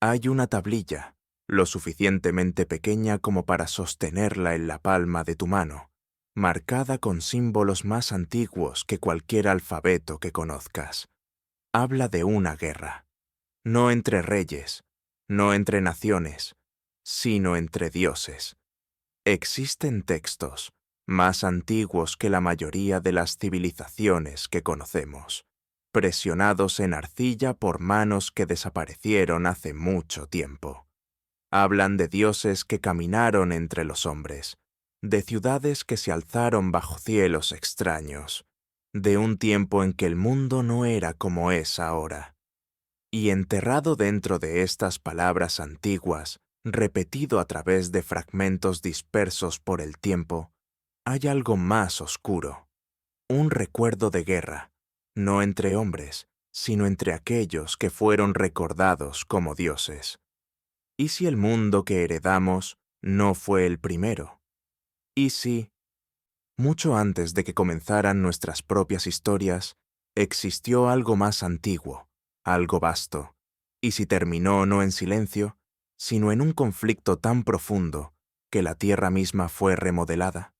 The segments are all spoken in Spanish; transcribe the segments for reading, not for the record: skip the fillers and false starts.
Hay una tablilla, lo suficientemente pequeña como para sostenerla en la palma de tu mano, marcada con símbolos más antiguos que cualquier alfabeto que conozcas. Habla de una guerra, no entre reyes, no entre naciones, sino entre dioses. Existen textos más antiguos que la mayoría de las civilizaciones que conocemos, presionados en arcilla por manos que desaparecieron hace mucho tiempo. Hablan de dioses que caminaron entre los hombres, de ciudades que se alzaron bajo cielos extraños, de un tiempo en que el mundo no era como es ahora. Y enterrado dentro de estas palabras antiguas, repetido a través de fragmentos dispersos por el tiempo, hay algo más oscuro, un recuerdo de guerra, no entre hombres, sino entre aquellos que fueron recordados como dioses. ¿Y si el mundo que heredamos no fue el primero? ¿Y si, mucho antes de que comenzaran nuestras propias historias, existió algo más antiguo, algo vasto, y si terminó no en silencio, sino en un conflicto tan profundo que la tierra misma fue remodelada?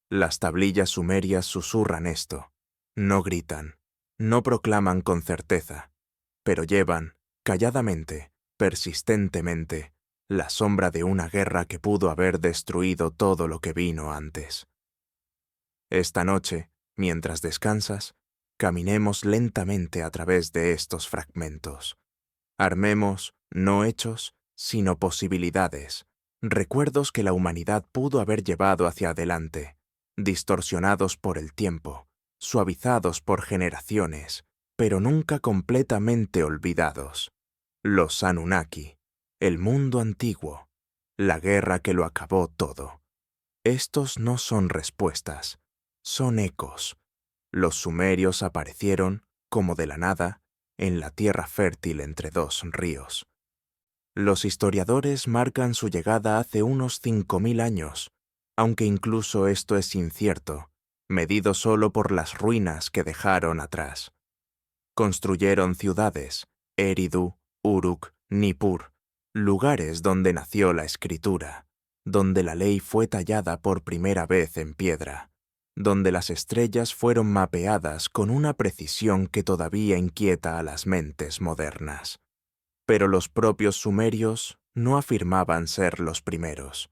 Las tablillas sumerias susurran esto, no gritan, no proclaman con certeza, pero llevan, calladamente, persistentemente, la sombra de una guerra que pudo haber destruido todo lo que vino antes. Esta noche, mientras descansas, caminemos lentamente a través de estos fragmentos. Armemos, no hechos, sino posibilidades, recuerdos que la humanidad pudo haber llevado hacia adelante, distorsionados por el tiempo, suavizados por generaciones, pero nunca completamente olvidados. Los Anunnaki, el mundo antiguo, la guerra que lo acabó todo. Estos no son respuestas, son ecos. Los sumerios aparecieron, como de la nada, en la tierra fértil entre dos ríos. Los historiadores marcan su llegada hace unos 5000 años, aunque incluso esto es incierto, medido solo por las ruinas que dejaron atrás. Construyeron ciudades, Eridu, Uruk, Nippur, lugares donde nació la escritura, donde la ley fue tallada por primera vez en piedra, donde las estrellas fueron mapeadas con una precisión que todavía inquieta a las mentes modernas. Pero los propios sumerios no afirmaban ser los primeros.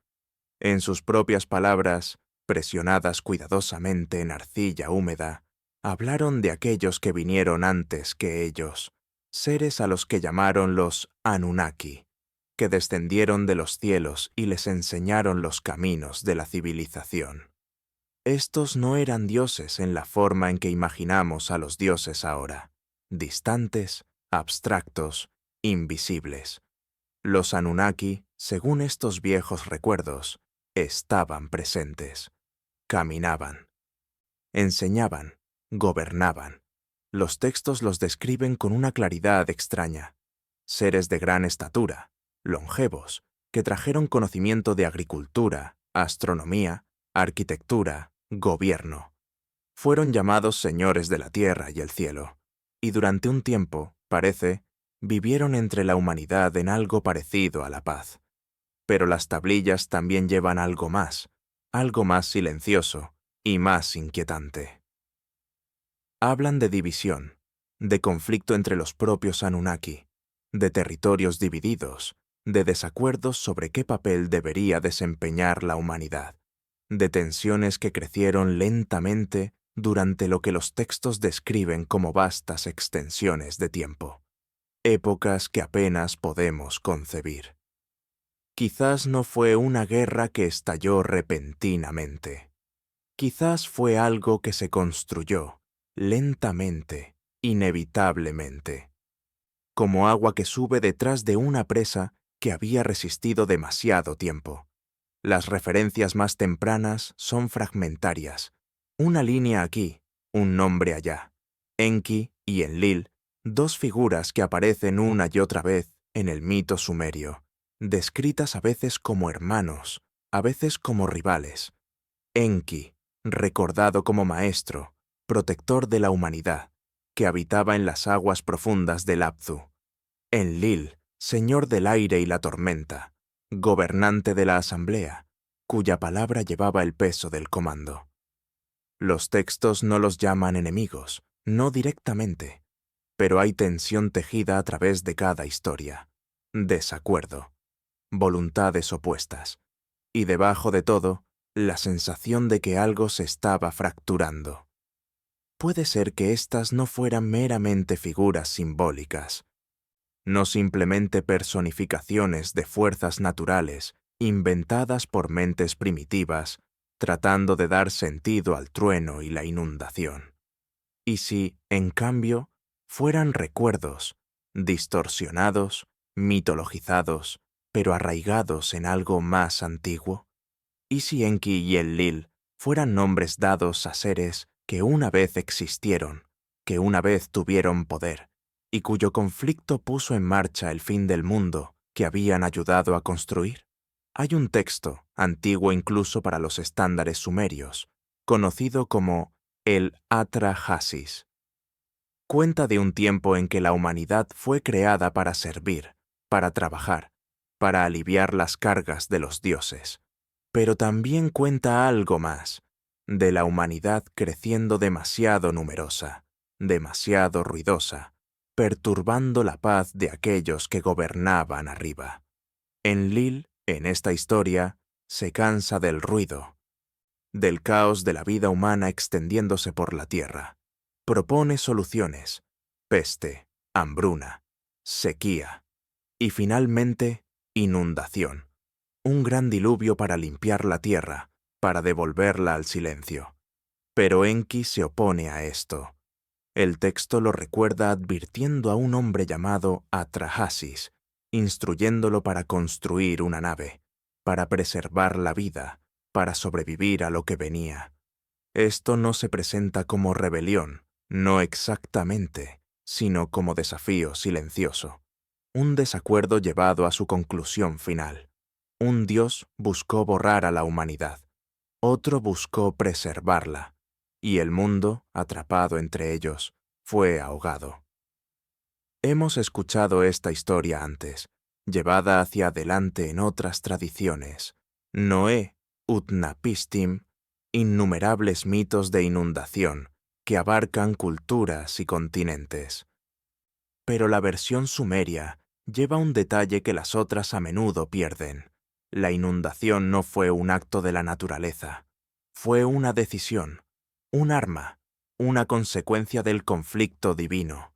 En sus propias palabras, presionadas cuidadosamente en arcilla húmeda, hablaron de aquellos que vinieron antes que ellos, seres a los que llamaron los Anunnaki, que descendieron de los cielos y les enseñaron los caminos de la civilización. Estos no eran dioses en la forma en que imaginamos a los dioses ahora, distantes, abstractos, invisibles. Los Anunnaki, según estos viejos recuerdos, estaban presentes, caminaban, enseñaban, gobernaban. Los textos los describen con una claridad extraña. Seres de gran estatura, longevos, que trajeron conocimiento de agricultura, astronomía, arquitectura, gobierno. Fueron llamados señores de la tierra y el cielo, y durante un tiempo, parece, vivieron entre la humanidad en algo parecido a la paz. Pero las tablillas también llevan algo más silencioso y más inquietante. Hablan de división, de conflicto entre los propios Anunnaki, de territorios divididos, de desacuerdos sobre qué papel debería desempeñar la humanidad, de tensiones que crecieron lentamente durante lo que los textos describen como vastas extensiones de tiempo, épocas que apenas podemos concebir. Quizás no fue una guerra que estalló repentinamente. Quizás fue algo que se construyó, lentamente, inevitablemente, como agua que sube detrás de una presa que había resistido demasiado tiempo. Las referencias más tempranas son fragmentarias. Una línea aquí, un nombre allá. Enki y Enlil, dos figuras que aparecen una y otra vez en el mito sumerio, descritas a veces como hermanos, a veces como rivales. Enki, recordado como maestro, protector de la humanidad, que habitaba en las aguas profundas del Apsu. Enlil, señor del aire y la tormenta, gobernante de la asamblea, cuya palabra llevaba el peso del comando. Los textos no los llaman enemigos, no directamente, pero hay tensión tejida a través de cada historia, desacuerdo, voluntades opuestas, y debajo de todo, la sensación de que algo se estaba fracturando. Puede ser que éstas no fueran meramente figuras simbólicas, no simplemente personificaciones de fuerzas naturales inventadas por mentes primitivas, tratando de dar sentido al trueno y la inundación. Y si, en cambio, fueran recuerdos, distorsionados, mitologizados, pero arraigados en algo más antiguo? ¿Y si Enki y Enlil fueran nombres dados a seres que una vez existieron, que una vez tuvieron poder, y cuyo conflicto puso en marcha el fin del mundo que habían ayudado a construir? Hay un texto, antiguo incluso para los estándares sumerios, conocido como el Atrahasis. Cuenta de un tiempo en que la humanidad fue creada para servir, para trabajar, para aliviar las cargas de los dioses. Pero también cuenta algo más, de la humanidad creciendo demasiado numerosa, demasiado ruidosa, perturbando la paz de aquellos que gobernaban arriba. Enlil, en esta historia, se cansa del ruido, del caos de la vida humana extendiéndose por la tierra. Propone soluciones: peste, hambruna, sequía y finalmente inundación. Un gran diluvio para limpiar la tierra, para devolverla al silencio. Pero Enki se opone a esto. El texto lo recuerda advirtiendo a un hombre llamado Atrahasis, instruyéndolo para construir una nave, para preservar la vida, para sobrevivir a lo que venía. Esto no se presenta como rebelión, no exactamente, sino como desafío silencioso. Un desacuerdo llevado a su conclusión final. Un dios buscó borrar a la humanidad, otro buscó preservarla, y el mundo, atrapado entre ellos, fue ahogado. Hemos escuchado esta historia antes, llevada hacia adelante en otras tradiciones. Noé, Utnapishtim, innumerables mitos de inundación que abarcan culturas y continentes. Pero la versión sumeria lleva un detalle que las otras a menudo pierden. La inundación no fue un acto de la naturaleza, fue una decisión, un arma, una consecuencia del conflicto divino.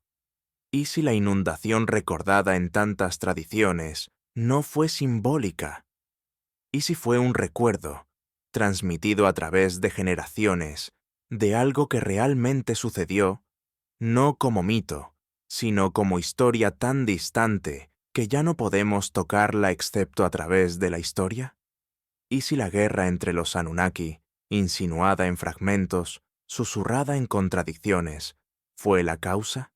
¿Y si la inundación recordada en tantas tradiciones no fue simbólica? ¿Y si fue un recuerdo, transmitido a través de generaciones, de algo que realmente sucedió, no como mito, sino como historia tan distante que ya no podemos tocarla excepto a través de la historia? ¿Y si la guerra entre los Anunnaki, insinuada en fragmentos, susurrada en contradicciones, fue la causa?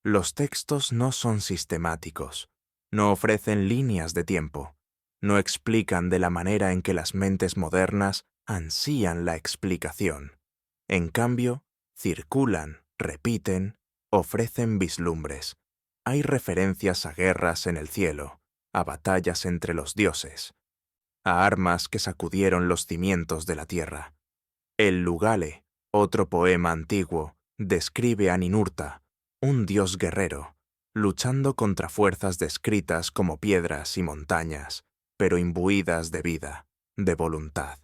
Los textos no son sistemáticos, no ofrecen líneas de tiempo, no explican de la manera en que las mentes modernas ansían la explicación. En cambio, circulan, repiten, ofrecen vislumbres. Hay referencias a guerras en el cielo, a batallas entre los dioses, a armas que sacudieron los cimientos de la tierra. El Lugale, otro poema antiguo, describe a Ninurta, un dios guerrero, luchando contra fuerzas descritas como piedras y montañas, pero imbuidas de vida, de voluntad.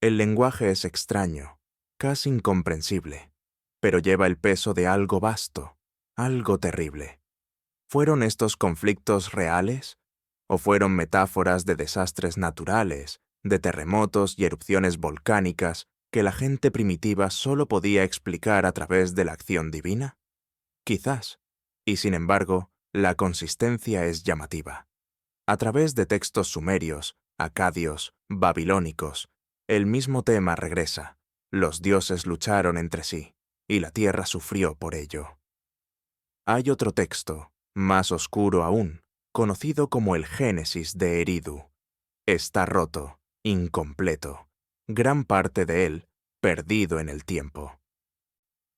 El lenguaje es extraño, casi incomprensible, pero lleva el peso de algo vasto, algo terrible. ¿Fueron estos conflictos reales? ¿O fueron metáforas de desastres naturales, de terremotos y erupciones volcánicas que la gente primitiva solo podía explicar a través de la acción divina? Quizás, y sin embargo, la consistencia es llamativa. A través de textos sumerios, acadios, babilónicos, el mismo tema regresa. Los dioses lucharon entre sí, y la tierra sufrió por ello. Hay otro texto, más oscuro aún, conocido como el Génesis de Eridu. Está roto, incompleto, gran parte de él perdido en el tiempo.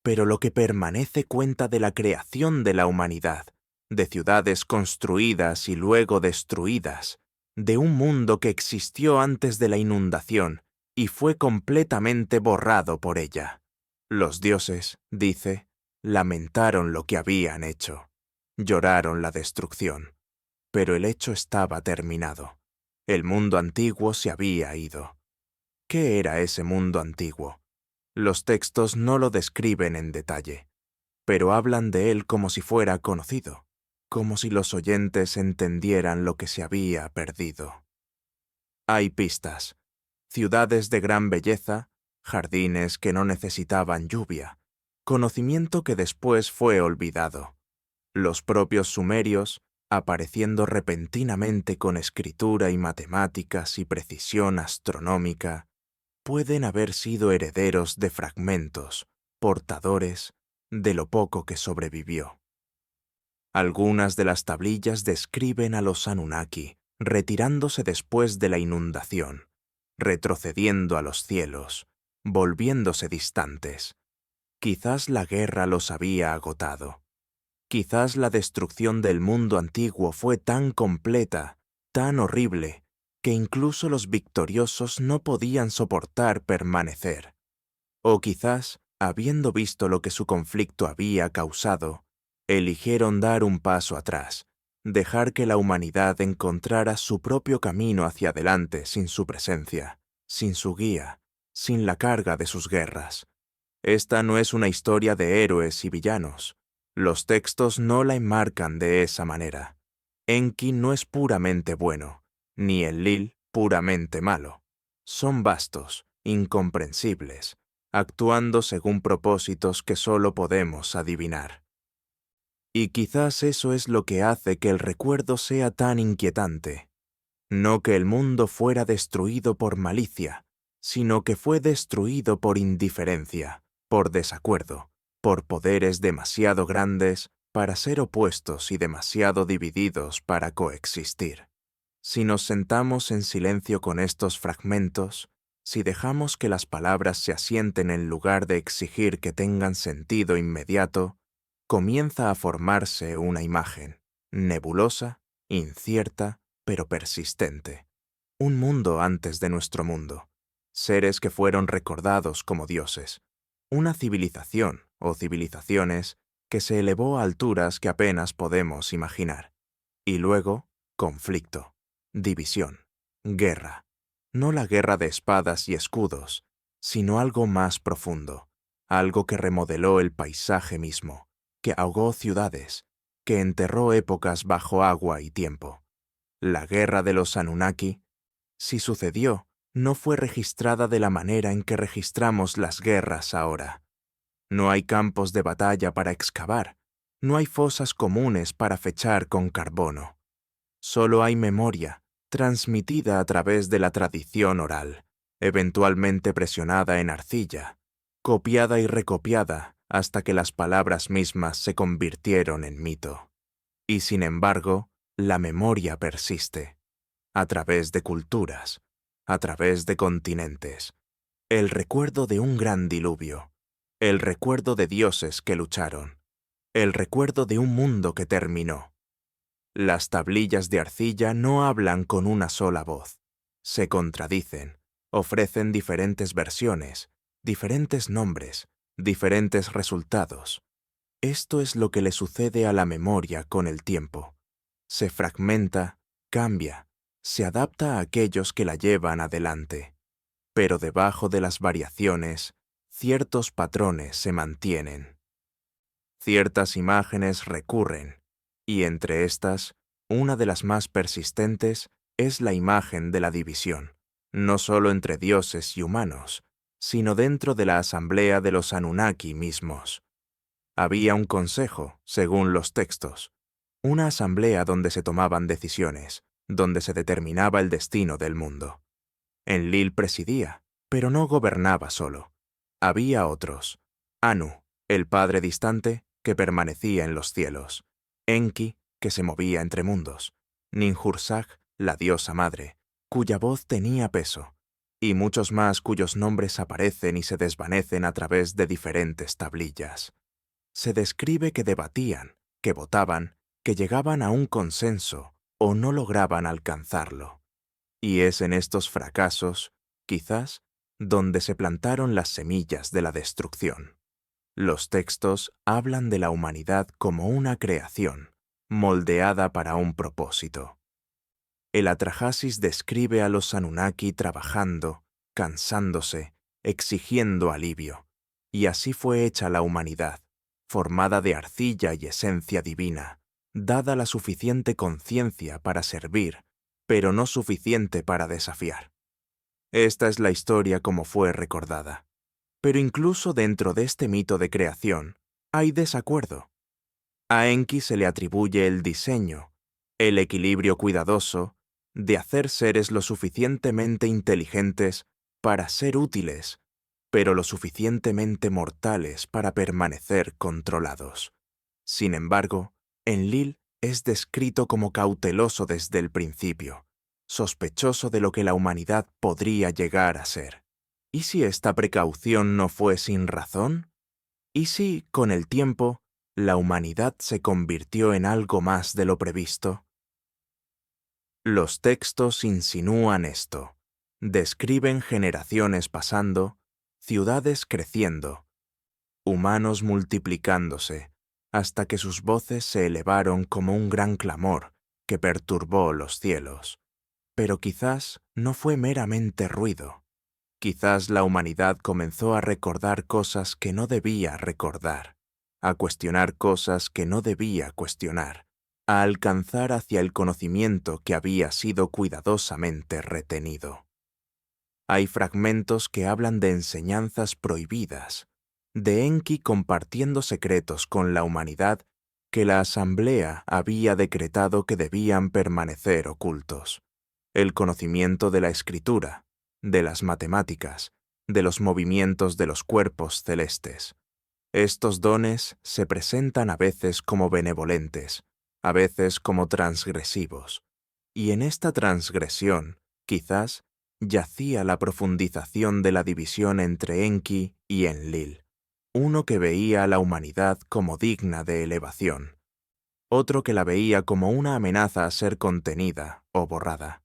Pero lo que permanece cuenta de la creación de la humanidad, de ciudades construidas y luego destruidas, de un mundo que existió antes de la inundación y fue completamente borrado por ella. Los dioses, dice, lamentaron lo que habían hecho, lloraron la destrucción, pero el hecho estaba terminado. El mundo antiguo se había ido. ¿Qué era ese mundo antiguo? Los textos no lo describen en detalle, pero hablan de él como si fuera conocido, como si los oyentes entendieran lo que se había perdido. Hay pistas, ciudades de gran belleza, jardines que no necesitaban lluvia, conocimiento que después fue olvidado. Los propios sumerios, apareciendo repentinamente con escritura y matemáticas y precisión astronómica, pueden haber sido herederos de fragmentos, portadores de lo poco que sobrevivió. Algunas de las tablillas describen a los Anunnaki retirándose después de la inundación, retrocediendo a los cielos, volviéndose distantes. Quizás la guerra los había agotado. Quizás la destrucción del mundo antiguo fue tan completa, tan horrible, que incluso los victoriosos no podían soportar permanecer. O quizás, habiendo visto lo que su conflicto había causado, eligieron dar un paso atrás, dejar que la humanidad encontrara su propio camino hacia adelante sin su presencia, sin su guía, sin la carga de sus guerras. Esta no es una historia de héroes y villanos. Los textos no la enmarcan de esa manera. Enki no es puramente bueno, ni Enlil puramente malo. Son vastos, incomprensibles, actuando según propósitos que solo podemos adivinar. Y quizás eso es lo que hace que el recuerdo sea tan inquietante. No que el mundo fuera destruido por malicia, sino que fue destruido por indiferencia, por desacuerdo, por poderes demasiado grandes para ser opuestos y demasiado divididos para coexistir. Si nos sentamos en silencio con estos fragmentos, si dejamos que las palabras se asienten en lugar de exigir que tengan sentido inmediato, comienza a formarse una imagen, nebulosa, incierta, pero persistente. Un mundo antes de nuestro mundo, seres que fueron recordados como dioses, una civilización o civilizaciones que se elevó a alturas que apenas podemos imaginar. Y luego, conflicto, división, guerra. No la guerra de espadas y escudos, sino algo más profundo, algo que remodeló el paisaje mismo, que ahogó ciudades, que enterró épocas bajo agua y tiempo. La guerra de los Anunnaki, si sucedió, no fue registrada de la manera en que registramos las guerras ahora. No hay campos de batalla para excavar, no hay fosas comunes para fechar con carbono. Solo hay memoria, transmitida a través de la tradición oral, eventualmente presionada en arcilla, copiada y recopiada hasta que las palabras mismas se convirtieron en mito. Y sin embargo, la memoria persiste, a través de culturas, a través de continentes. El recuerdo de un gran diluvio, el recuerdo de dioses que lucharon, el recuerdo de un mundo que terminó. Las tablillas de arcilla no hablan con una sola voz, se contradicen, ofrecen diferentes versiones, diferentes nombres, diferentes resultados. Esto es lo que le sucede a la memoria con el tiempo. Se fragmenta, cambia, se adapta a aquellos que la llevan adelante. Pero debajo de las variaciones, ciertos patrones se mantienen. Ciertas imágenes recurren, y entre estas, una de las más persistentes es la imagen de la división, no solo entre dioses y humanos, sino dentro de la asamblea de los Anunnaki mismos. Había un consejo, según los textos, una asamblea donde se tomaban decisiones, donde se determinaba el destino del mundo. Enlil presidía, pero no gobernaba solo. Había otros. Anu, el padre distante, que permanecía en los cielos. Enki, que se movía entre mundos. Ninhursag, la diosa madre, cuya voz tenía peso. Y muchos más cuyos nombres aparecen y se desvanecen a través de diferentes tablillas. Se describe que debatían, que votaban que llegaban a un consenso o no lograban alcanzarlo. Y es en estos fracasos, quizás, donde se plantaron las semillas de la destrucción. Los textos hablan de la humanidad como una creación, moldeada para un propósito. El Atrahasis describe a los Anunnaki trabajando, cansándose, exigiendo alivio, y así fue hecha la humanidad, formada de arcilla y esencia divina, dada la suficiente conciencia para servir, pero no suficiente para desafiar. Esta es la historia como fue recordada. Pero incluso dentro de este mito de creación, hay desacuerdo. A Enki se le atribuye el diseño, el equilibrio cuidadoso, de hacer seres lo suficientemente inteligentes para ser útiles, pero lo suficientemente mortales para permanecer controlados. Sin embargo, Enlil es descrito como cauteloso desde el principio, sospechoso de lo que la humanidad podría llegar a ser. ¿Y si esta precaución no fue sin razón? ¿Y si, con el tiempo, la humanidad se convirtió en algo más de lo previsto? Los textos insinúan esto. Describen generaciones pasando, ciudades creciendo, humanos multiplicándose, hasta que sus voces se elevaron como un gran clamor que perturbó los cielos. Pero quizás no fue meramente ruido. Quizás la humanidad comenzó a recordar cosas que no debía recordar, a cuestionar cosas que no debía cuestionar, a alcanzar hacia el conocimiento que había sido cuidadosamente retenido. Hay fragmentos que hablan de enseñanzas prohibidas, de Enki compartiendo secretos con la humanidad que la asamblea había decretado que debían permanecer ocultos. El conocimiento de la escritura, de las matemáticas, de los movimientos de los cuerpos celestes. Estos dones se presentan a veces como benevolentes, a veces como transgresivos, y en esta transgresión, quizás, yacía la profundización de la división entre Enki y Enlil, uno que veía a la humanidad como digna de elevación, otro que la veía como una amenaza a ser contenida o borrada.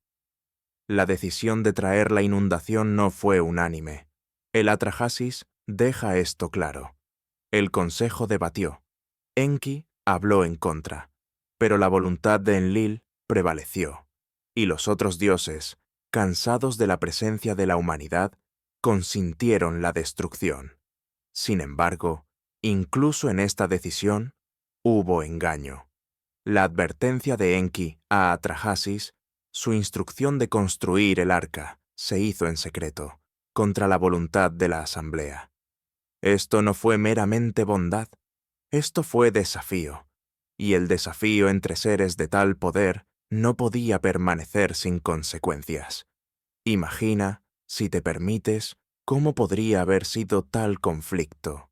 La decisión de traer la inundación no fue unánime. El Atrahasis deja esto claro. El consejo debatió. Enki habló en contra, pero la voluntad de Enlil prevaleció, y los otros dioses, cansados de la presencia de la humanidad, consintieron la destrucción. Sin embargo, incluso en esta decisión, hubo engaño. La advertencia de Enki a Atrahasis, su instrucción de construir el arca, se hizo en secreto, contra la voluntad de la asamblea. Esto no fue meramente bondad, esto fue desafío, y el desafío entre seres de tal poder no podía permanecer sin consecuencias. Imagina, si te permites, cómo podría haber sido tal conflicto.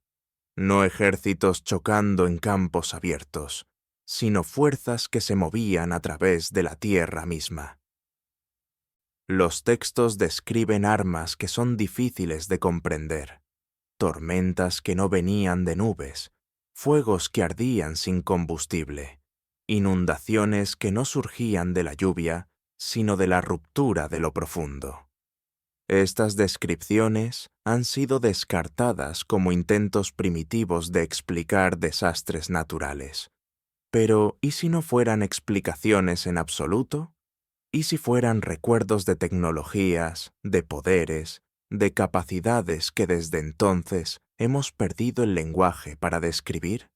No ejércitos chocando en campos abiertos, sino fuerzas que se movían a través de la tierra misma. Los textos describen armas que son difíciles de comprender, tormentas que no venían de nubes, fuegos que ardían sin combustible, inundaciones que no surgían de la lluvia, sino de la ruptura de lo profundo. Estas descripciones han sido descartadas como intentos primitivos de explicar desastres naturales. Pero, ¿y si no fueran explicaciones en absoluto? ¿Y si fueran recuerdos de tecnologías, de poderes, de capacidades que desde entonces hemos perdido el lenguaje para describir?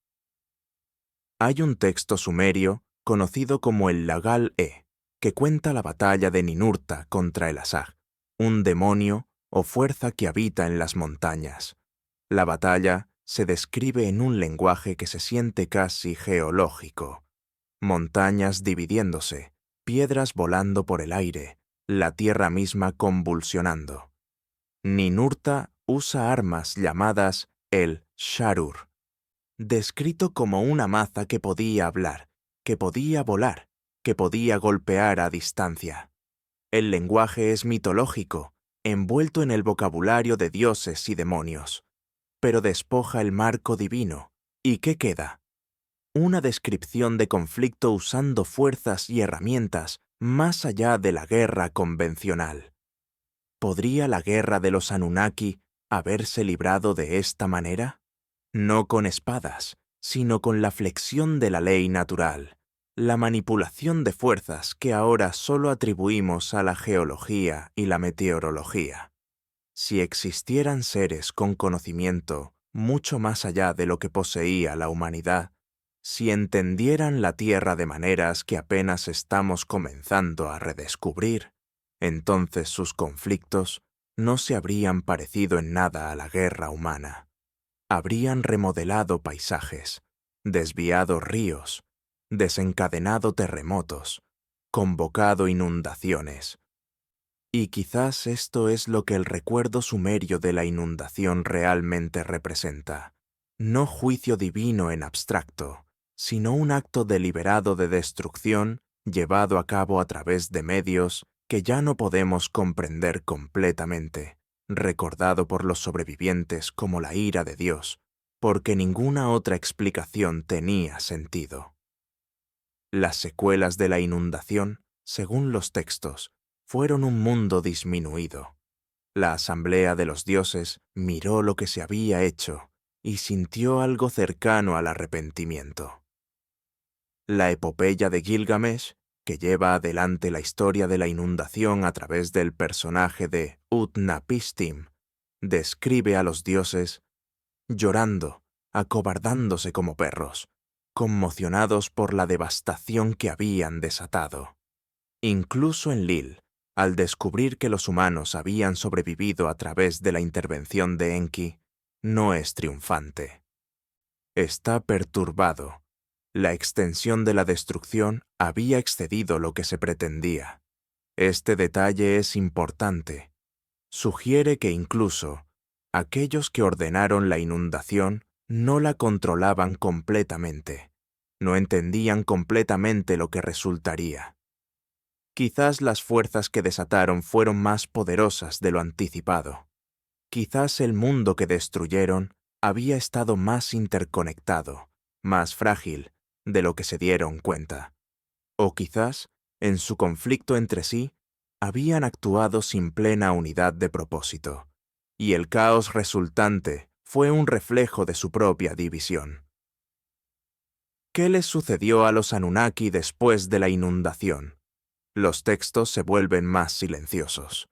Hay un texto sumerio conocido como el Lagal-e, que cuenta la batalla de Ninurta contra el Asag, un demonio o fuerza que habita en las montañas. La batalla se describe en un lenguaje que se siente casi geológico. Montañas dividiéndose, piedras volando por el aire, la tierra misma convulsionando. Ninurta usa armas llamadas el Sharur, descrito como una maza que podía hablar, que podía volar, que podía golpear a distancia. El lenguaje es mitológico, envuelto en el vocabulario de dioses y demonios, pero despoja el marco divino. ¿Y qué queda? una descripción de conflicto usando fuerzas y herramientas más allá de la guerra convencional. ¿Podría la guerra de los Anunnaki haberse librado de esta manera? No con espadas, sino con la flexión de la ley natural, la manipulación de fuerzas que ahora solo atribuimos a la geología y la meteorología. Si existieran seres con conocimiento mucho más allá de lo que poseía la humanidad, si entendieran la Tierra de maneras que apenas estamos comenzando a redescubrir, entonces sus conflictos no se habrían parecido en nada a la guerra humana. Habrían remodelado paisajes, desviado ríos, desencadenado terremotos, convocado inundaciones. Y quizás esto es lo que el recuerdo sumerio de la inundación realmente representa. No juicio divino en abstracto, sino un acto deliberado de destrucción llevado a cabo a través de medios que ya no podemos comprender completamente, recordado por los sobrevivientes como la ira de Dios, porque ninguna otra explicación tenía sentido. Las secuelas de la inundación, según los textos, fueron un mundo disminuido. La asamblea de los dioses miró lo que se había hecho y sintió algo cercano al arrepentimiento. La epopeya de Gilgamesh, que lleva adelante la historia de la inundación a través del personaje de Utnapishtim, describe a los dioses llorando, acobardándose como perros, conmocionados por la devastación que habían desatado. Incluso Enlil, al descubrir que los humanos habían sobrevivido a través de la intervención de Enki, no es triunfante. Está perturbado. La extensión de la destrucción había excedido lo que se pretendía. Este detalle es importante. Sugiere que incluso aquellos que ordenaron la inundación no la controlaban completamente. No entendían completamente lo que resultaría. Quizás las fuerzas que desataron fueron más poderosas de lo anticipado. Quizás el mundo que destruyeron había estado más interconectado, más frágil de lo que se dieron cuenta. O quizás, en su conflicto entre sí, habían actuado sin plena unidad de propósito, y el caos resultante fue un reflejo de su propia división. ¿Qué les sucedió a los Anunnaki después de la inundación? Los textos se vuelven más silenciosos.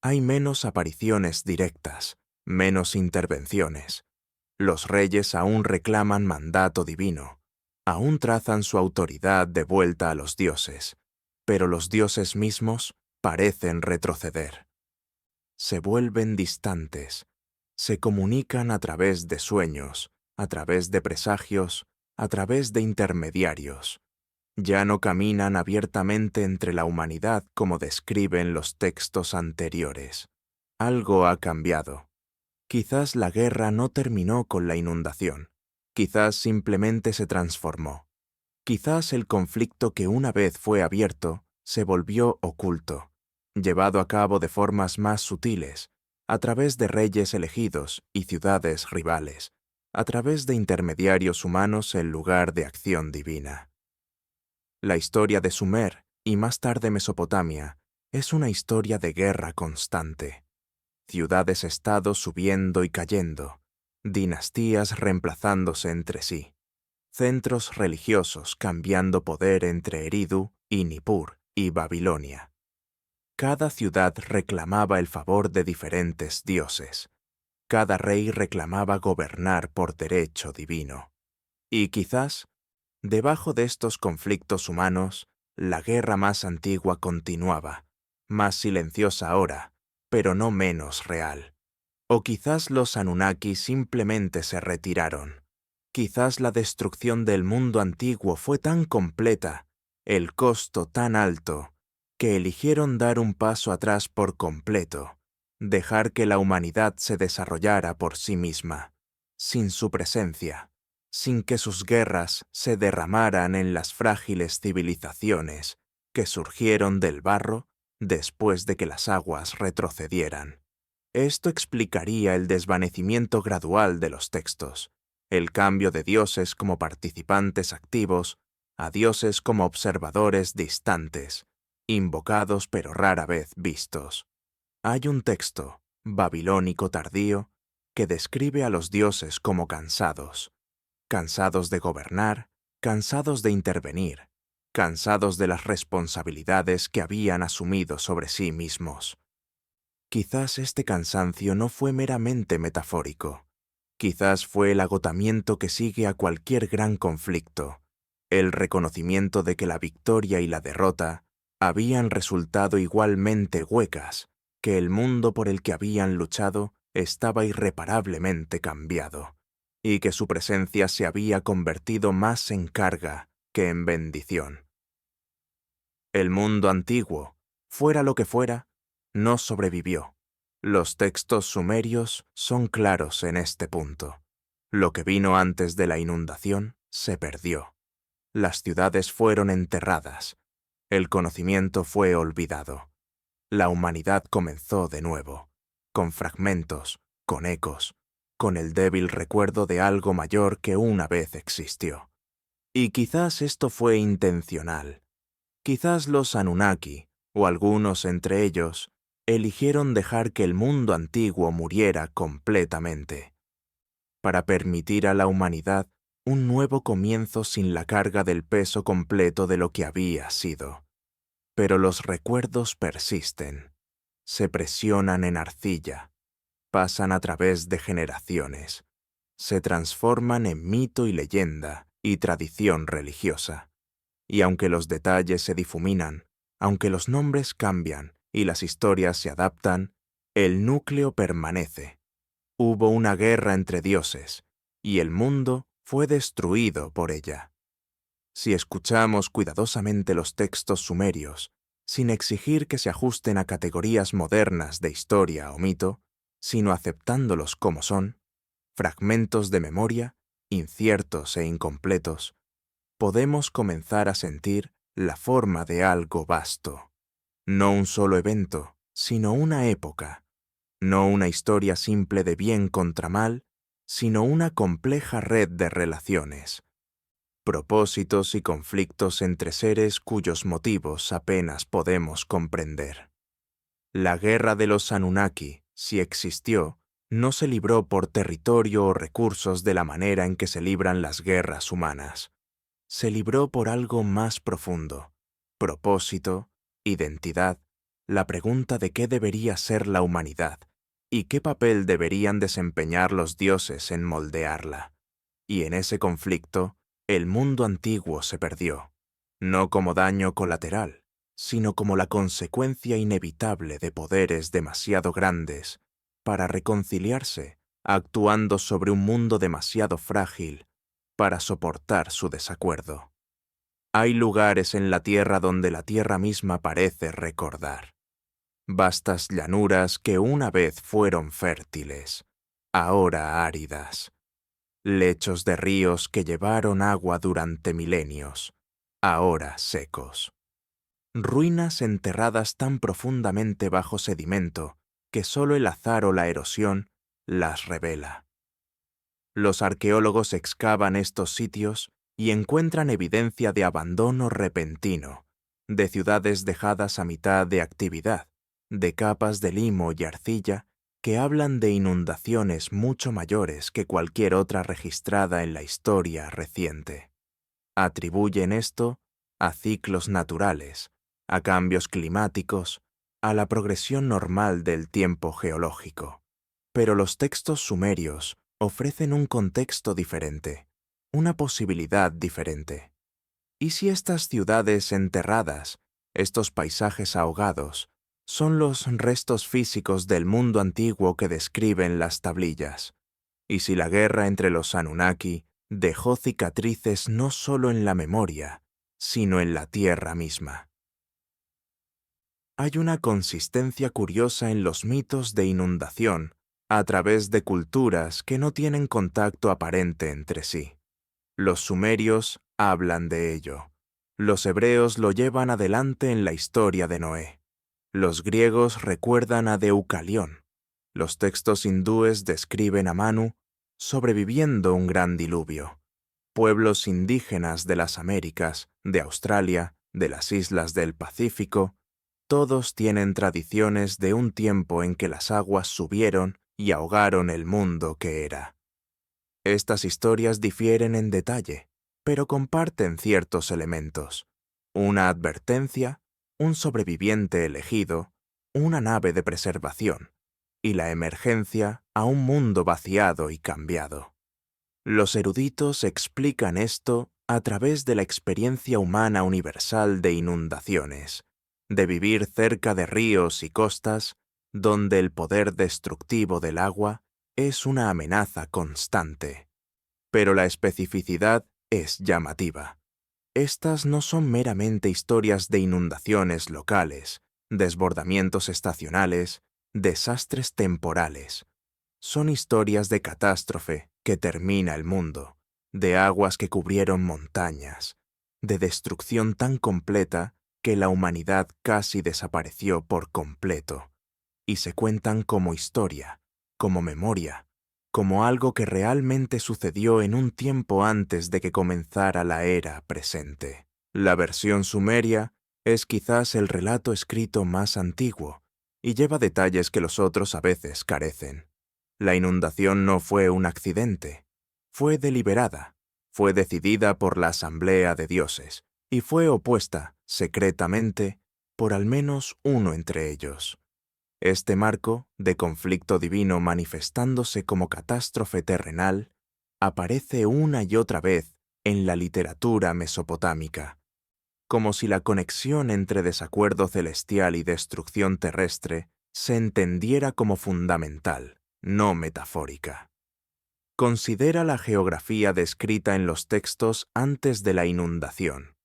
Hay menos apariciones directas, menos intervenciones. Los reyes aún reclaman mandato divino, aún trazan su autoridad de vuelta a los dioses, pero los dioses mismos parecen retroceder. Se vuelven distantes, se comunican a través de sueños, a través de presagios, a través de intermediarios. Ya no caminan abiertamente entre la humanidad como describen los textos anteriores. Algo ha cambiado. Quizás la guerra no terminó con la inundación. Quizás simplemente se transformó. Quizás el conflicto que una vez fue abierto se volvió oculto, llevado a cabo de formas más sutiles, a través de reyes elegidos y ciudades rivales, a través de intermediarios humanos en lugar de acción divina. La historia de Sumer y más tarde Mesopotamia es una historia de guerra constante. Ciudades-estados subiendo y cayendo, dinastías reemplazándose entre sí, centros religiosos cambiando poder entre Eridu y Nippur y Babilonia. Cada ciudad reclamaba el favor de diferentes dioses. Cada rey reclamaba gobernar por derecho divino. Y quizás, debajo de estos conflictos humanos, la guerra más antigua continuaba, más silenciosa ahora, pero no menos real. O quizás los Anunnaki simplemente se retiraron. Quizás la destrucción del mundo antiguo fue tan completa, el costo tan alto, que eligieron dar un paso atrás por completo, dejar que la humanidad se desarrollara por sí misma, sin su presencia, sin que sus guerras se derramaran en las frágiles civilizaciones que surgieron del barro después de que las aguas retrocedieran. Esto explicaría el desvanecimiento gradual de los textos, el cambio de dioses como participantes activos a dioses como observadores distantes, invocados pero rara vez vistos. Hay un texto, babilónico tardío, que describe a los dioses como cansados de gobernar, cansados de intervenir, cansados de las responsabilidades que habían asumido sobre sí mismos. Quizás este cansancio no fue meramente metafórico. Quizás fue el agotamiento que sigue a cualquier gran conflicto, el reconocimiento de que la victoria y la derrota habían resultado igualmente huecas, que el mundo por el que habían luchado estaba irreparablemente cambiado, y que su presencia se había convertido más en carga que en bendición. El mundo antiguo, fuera lo que fuera, no sobrevivió. Los textos sumerios son claros en este punto. Lo que vino antes de la inundación se perdió. Las ciudades fueron enterradas. El conocimiento fue olvidado. La humanidad comenzó de nuevo, con fragmentos, con ecos, con el débil recuerdo de algo mayor que una vez existió. Y quizás esto fue intencional. Quizás los Anunnaki, o algunos entre ellos, eligieron dejar que el mundo antiguo muriera completamente, para permitir a la humanidad un nuevo comienzo sin la carga del peso completo de lo que había sido. Pero los recuerdos persisten, se presionan en arcilla, pasan a través de generaciones, se transforman en mito y leyenda y tradición religiosa. Y aunque los detalles se difuminan, aunque los nombres cambian y las historias se adaptan, el núcleo permanece. Hubo una guerra entre dioses, y el mundo fue destruido por ella. Si escuchamos cuidadosamente los textos sumerios, sin exigir que se ajusten a categorías modernas de historia o mito, sino aceptándolos como son, fragmentos de memoria, inciertos e incompletos, podemos comenzar a sentir la forma de algo vasto. No un solo evento, sino una época. No una historia simple de bien contra mal, sino una compleja red de relaciones, propósitos y conflictos entre seres cuyos motivos apenas podemos comprender. La guerra de los Anunnaki, si existió, no se libró por territorio o recursos de la manera en que se libran las guerras humanas. Se libró por algo más profundo, propósito, identidad, la pregunta de qué debería ser la humanidad y qué papel deberían desempeñar los dioses en moldearla. Y en ese conflicto, el mundo antiguo se perdió, no como daño colateral, sino como la consecuencia inevitable de poderes demasiado grandes para reconciliarse, actuando sobre un mundo demasiado frágil para soportar su desacuerdo. Hay lugares en la tierra donde la tierra misma parece recordar. Vastas llanuras que una vez fueron fértiles, ahora áridas. Lechos de ríos que llevaron agua durante milenios, ahora secos. Ruinas enterradas tan profundamente bajo sedimento que solo el azar o la erosión las revela. Los arqueólogos excavan estos sitios y encuentran evidencia de abandono repentino, de ciudades dejadas a mitad de actividad, de capas de limo y arcilla que hablan de inundaciones mucho mayores que cualquier otra registrada en la historia reciente. Atribuyen esto a ciclos naturales, a cambios climáticos, a la progresión normal del tiempo geológico. Pero los textos sumerios ofrecen un contexto diferente, una posibilidad diferente. ¿Y si estas ciudades enterradas, estos paisajes ahogados, son los restos físicos del mundo antiguo que describen las tablillas? ¿Y si la guerra entre los Anunnaki dejó cicatrices no solo en la memoria, sino en la tierra misma? Hay una consistencia curiosa en los mitos de inundación a través de culturas que no tienen contacto aparente entre sí. Los sumerios hablan de ello. Los hebreos lo llevan adelante en la historia de Noé. Los griegos recuerdan a Deucalión. Los textos hindúes describen a Manu sobreviviendo un gran diluvio. Pueblos indígenas de las Américas, de Australia, de las islas del Pacífico, todos tienen tradiciones de un tiempo en que las aguas subieron y ahogaron el mundo que era. Estas historias difieren en detalle, pero comparten ciertos elementos: una advertencia, un sobreviviente elegido, una nave de preservación, y la emergencia a un mundo vaciado y cambiado. Los eruditos explican esto a través de la experiencia humana universal de inundaciones, de vivir cerca de ríos y costas, donde el poder destructivo del agua es una amenaza constante. Pero la especificidad es llamativa. Estas no son meramente historias de inundaciones locales, desbordamientos estacionales, desastres temporales. Son historias de catástrofe que termina el mundo, de aguas que cubrieron montañas, de destrucción tan completa que la humanidad casi desapareció por completo, y se cuentan como historia, como memoria, como algo que realmente sucedió en un tiempo antes de que comenzara la era presente. La versión sumeria es quizás el relato escrito más antiguo y lleva detalles que los otros a veces carecen. La inundación no fue un accidente, fue deliberada, fue decidida por la Asamblea de Dioses y fue opuesta, secretamente, por al menos uno entre ellos. Este marco, de conflicto divino manifestándose como catástrofe terrenal, aparece una y otra vez en la literatura mesopotámica, como si la conexión entre desacuerdo celestial y destrucción terrestre se entendiera como fundamental, no metafórica. Considera la geografía descrita en los textos antes de la inundación.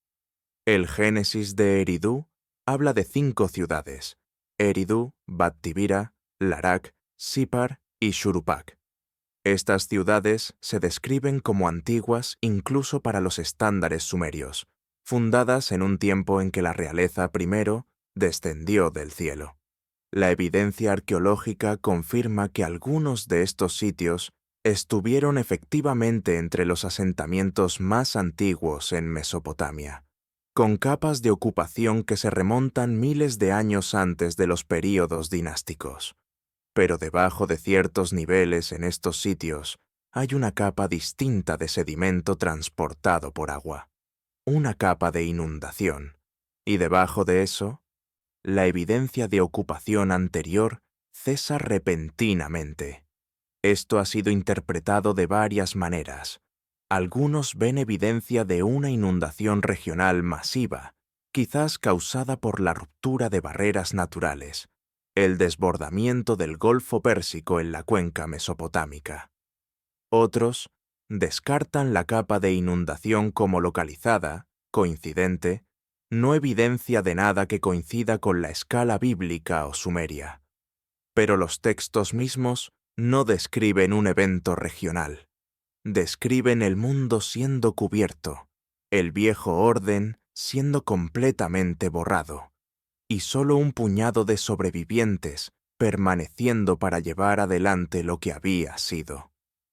El Génesis de Eridú habla de 5 ciudades: Eridu, Bat-Tibira, Larak, Sipar y Shuruppak. Estas ciudades se describen como antiguas incluso para los estándares sumerios, fundadas en un tiempo en que la realeza primero descendió del cielo. La evidencia arqueológica confirma que algunos de estos sitios estuvieron efectivamente entre los asentamientos más antiguos en Mesopotamia, con capas de ocupación que se remontan miles de años antes de los períodos dinásticos. Pero debajo de ciertos niveles en estos sitios hay una capa distinta de sedimento transportado por agua, una capa de inundación, y debajo de eso, la evidencia de ocupación anterior cesa repentinamente. Esto ha sido interpretado de varias maneras. Algunos ven evidencia de una inundación regional masiva, quizás causada por la ruptura de barreras naturales, el desbordamiento del Golfo Pérsico en la cuenca mesopotámica. Otros descartan la capa de inundación como localizada, coincidente, no evidencia de nada que coincida con la escala bíblica o sumeria. Pero los textos mismos no describen un evento regional. Describen el mundo siendo cubierto, el viejo orden siendo completamente borrado, y solo un puñado de sobrevivientes permaneciendo para llevar adelante lo que había sido.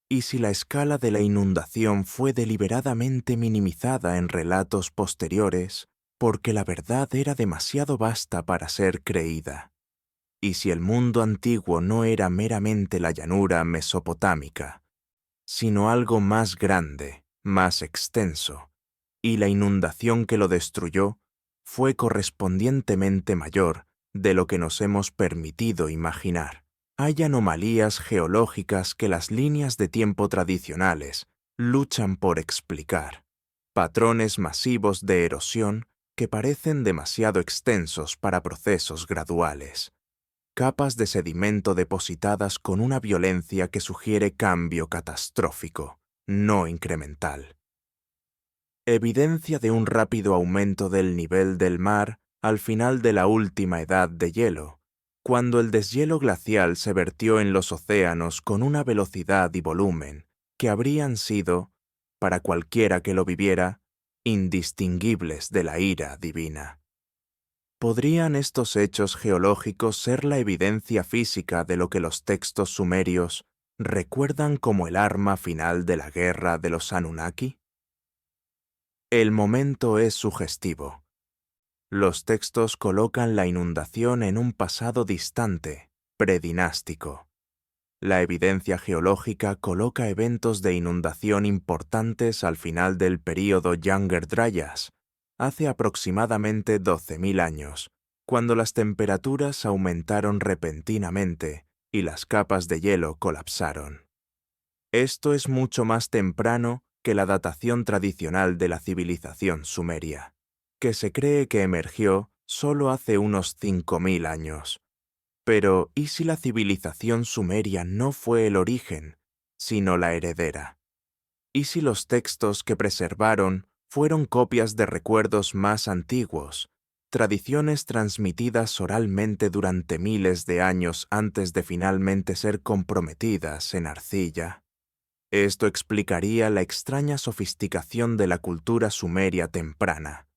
Y si la escala de la inundación fue deliberadamente minimizada en relatos posteriores, porque la verdad era demasiado vasta para ser creída. Y si el mundo antiguo no era meramente la llanura mesopotámica, sino algo más grande, más extenso, y la inundación que lo destruyó fue correspondientemente mayor de lo que nos hemos permitido imaginar. Hay anomalías geológicas que las líneas de tiempo tradicionales luchan por explicar, patrones masivos de erosión que parecen demasiado extensos para procesos graduales, capas de sedimento depositadas con una violencia que sugiere cambio catastrófico, no incremental. Evidencia de un rápido aumento del nivel del mar al final de la última edad de hielo, cuando el deshielo glacial se vertió en los océanos con una velocidad y volumen que habrían sido, para cualquiera que lo viviera, indistinguibles de la ira divina. ¿Podrían estos hechos geológicos ser la evidencia física de lo que los textos sumerios ¿Recuerdan como el arma final de la guerra de los Anunnaki? El momento es sugestivo. Los textos colocan la inundación en un pasado distante, predinástico. La evidencia geológica coloca eventos de inundación importantes al final del período Younger Dryas, hace aproximadamente 12.000 años, cuando las temperaturas aumentaron repentinamente y las capas de hielo colapsaron. Esto es mucho más temprano que la datación tradicional de la civilización sumeria, que se cree que emergió solo hace unos 5.000 años. Pero, ¿y si la civilización sumeria no fue el origen, sino la heredera? ¿Y si los textos que preservaron fueron copias de recuerdos más antiguos, tradiciones transmitidas oralmente durante miles de años antes de finalmente ser comprometidas en arcilla? Esto explicaría la extraña sofisticación de la cultura sumeria temprana,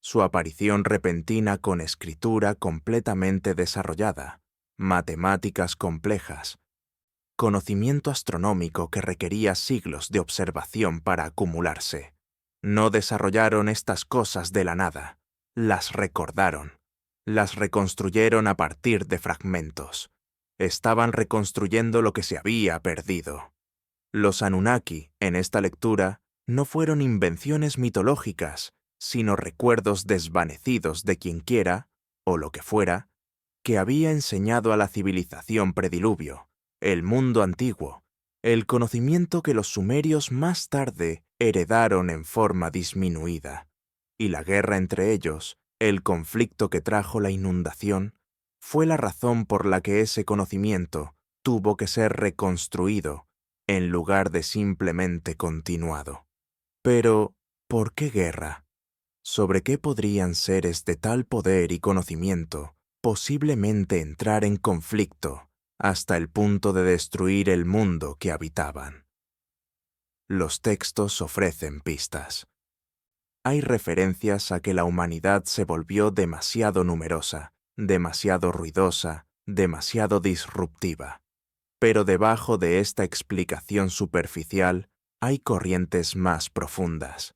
su aparición repentina con escritura completamente desarrollada, matemáticas complejas, conocimiento astronómico que requería siglos de observación para acumularse. No desarrollaron estas cosas de la nada, las recordaron, las reconstruyeron a partir de fragmentos. Estaban reconstruyendo lo que se había perdido. Los Anunnaki, en esta lectura, no fueron invenciones mitológicas, sino recuerdos desvanecidos de quienquiera, o lo que fuera, que había enseñado a la civilización prediluvio, el mundo antiguo, el conocimiento que los sumerios más tarde heredaron en forma disminuida, y la guerra entre ellos, el conflicto que trajo la inundación, fue la razón por la que ese conocimiento tuvo que ser reconstruido en lugar de simplemente continuado. Pero, ¿por qué guerra? ¿Sobre qué podrían seres de tal poder y conocimiento posiblemente entrar en conflicto hasta el punto de destruir el mundo que habitaban? Los textos ofrecen pistas. Hay referencias a que la humanidad se volvió demasiado numerosa, demasiado ruidosa, demasiado disruptiva. Pero debajo de esta explicación superficial hay corrientes más profundas.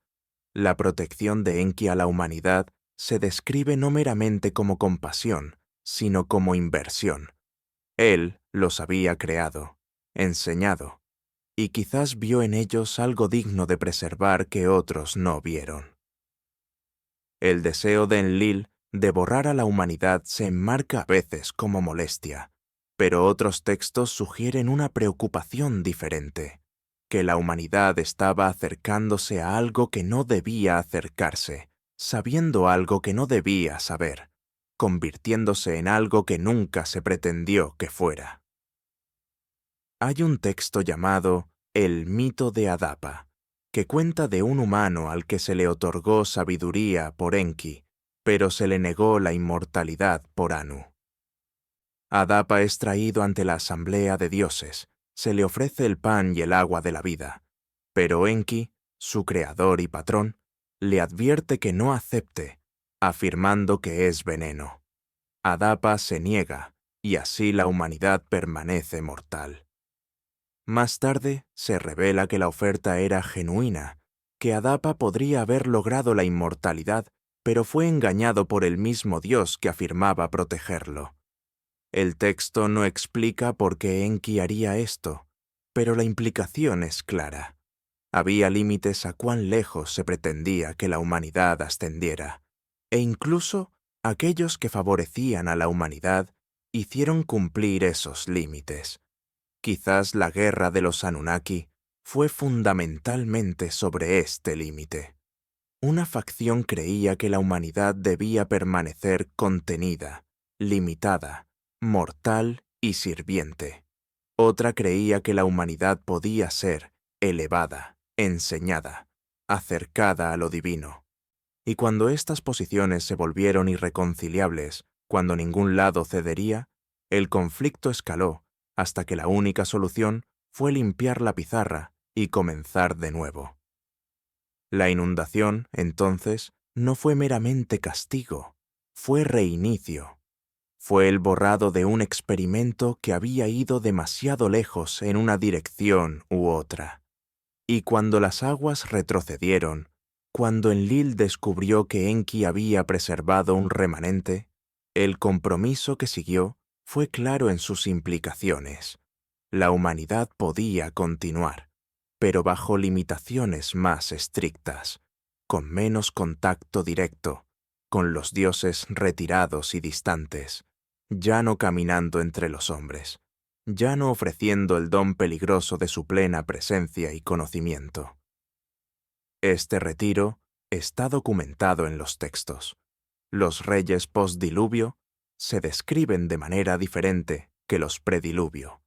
La protección de Enki a la humanidad se describe no meramente como compasión, sino como inversión. Él los había creado, enseñado, y quizás vio en ellos algo digno de preservar que otros no vieron. El deseo de Enlil de borrar a la humanidad se enmarca a veces como molestia, pero otros textos sugieren una preocupación diferente, que la humanidad estaba acercándose a algo que no debía acercarse, sabiendo algo que no debía saber, convirtiéndose en algo que nunca se pretendió que fuera. Hay un texto llamado El mito de Adapa, que cuenta de un humano al que se le otorgó sabiduría por Enki, pero se le negó la inmortalidad por Anu. Adapa es traído ante la asamblea de dioses, se le ofrece el pan y el agua de la vida, pero Enki, su creador y patrón, le advierte que no acepte, afirmando que es veneno. Adapa se niega, y así la humanidad permanece mortal. Más tarde, se revela que la oferta era genuina, que Adapa podría haber logrado la inmortalidad, pero fue engañado por el mismo Dios que afirmaba protegerlo. El texto no explica por qué Enki haría esto, pero la implicación es clara. Había límites a cuán lejos se pretendía que la humanidad ascendiera, e incluso aquellos que favorecían a la humanidad hicieron cumplir esos límites. Quizás la guerra de los Anunnaki fue fundamentalmente sobre este límite. Una facción creía que la humanidad debía permanecer contenida, limitada, mortal y sirviente. Otra creía que la humanidad podía ser elevada, enseñada, acercada a lo divino. Y cuando estas posiciones se volvieron irreconciliables, cuando ningún lado cedería, el conflicto escaló hasta que la única solución fue limpiar la pizarra y comenzar de nuevo. La inundación, entonces, no fue meramente castigo, fue reinicio. Fue el borrado de un experimento que había ido demasiado lejos en una dirección u otra. Y cuando las aguas retrocedieron, cuando Enlil descubrió que Enki había preservado un remanente, el compromiso que siguió fue claro en sus implicaciones. La humanidad podía continuar, pero bajo limitaciones más estrictas, con menos contacto directo, con los dioses retirados y distantes, ya no caminando entre los hombres, ya no ofreciendo el don peligroso de su plena presencia y conocimiento. Este retiro está documentado en los textos. Los reyes postdiluvio se describen de manera diferente que los prediluvio.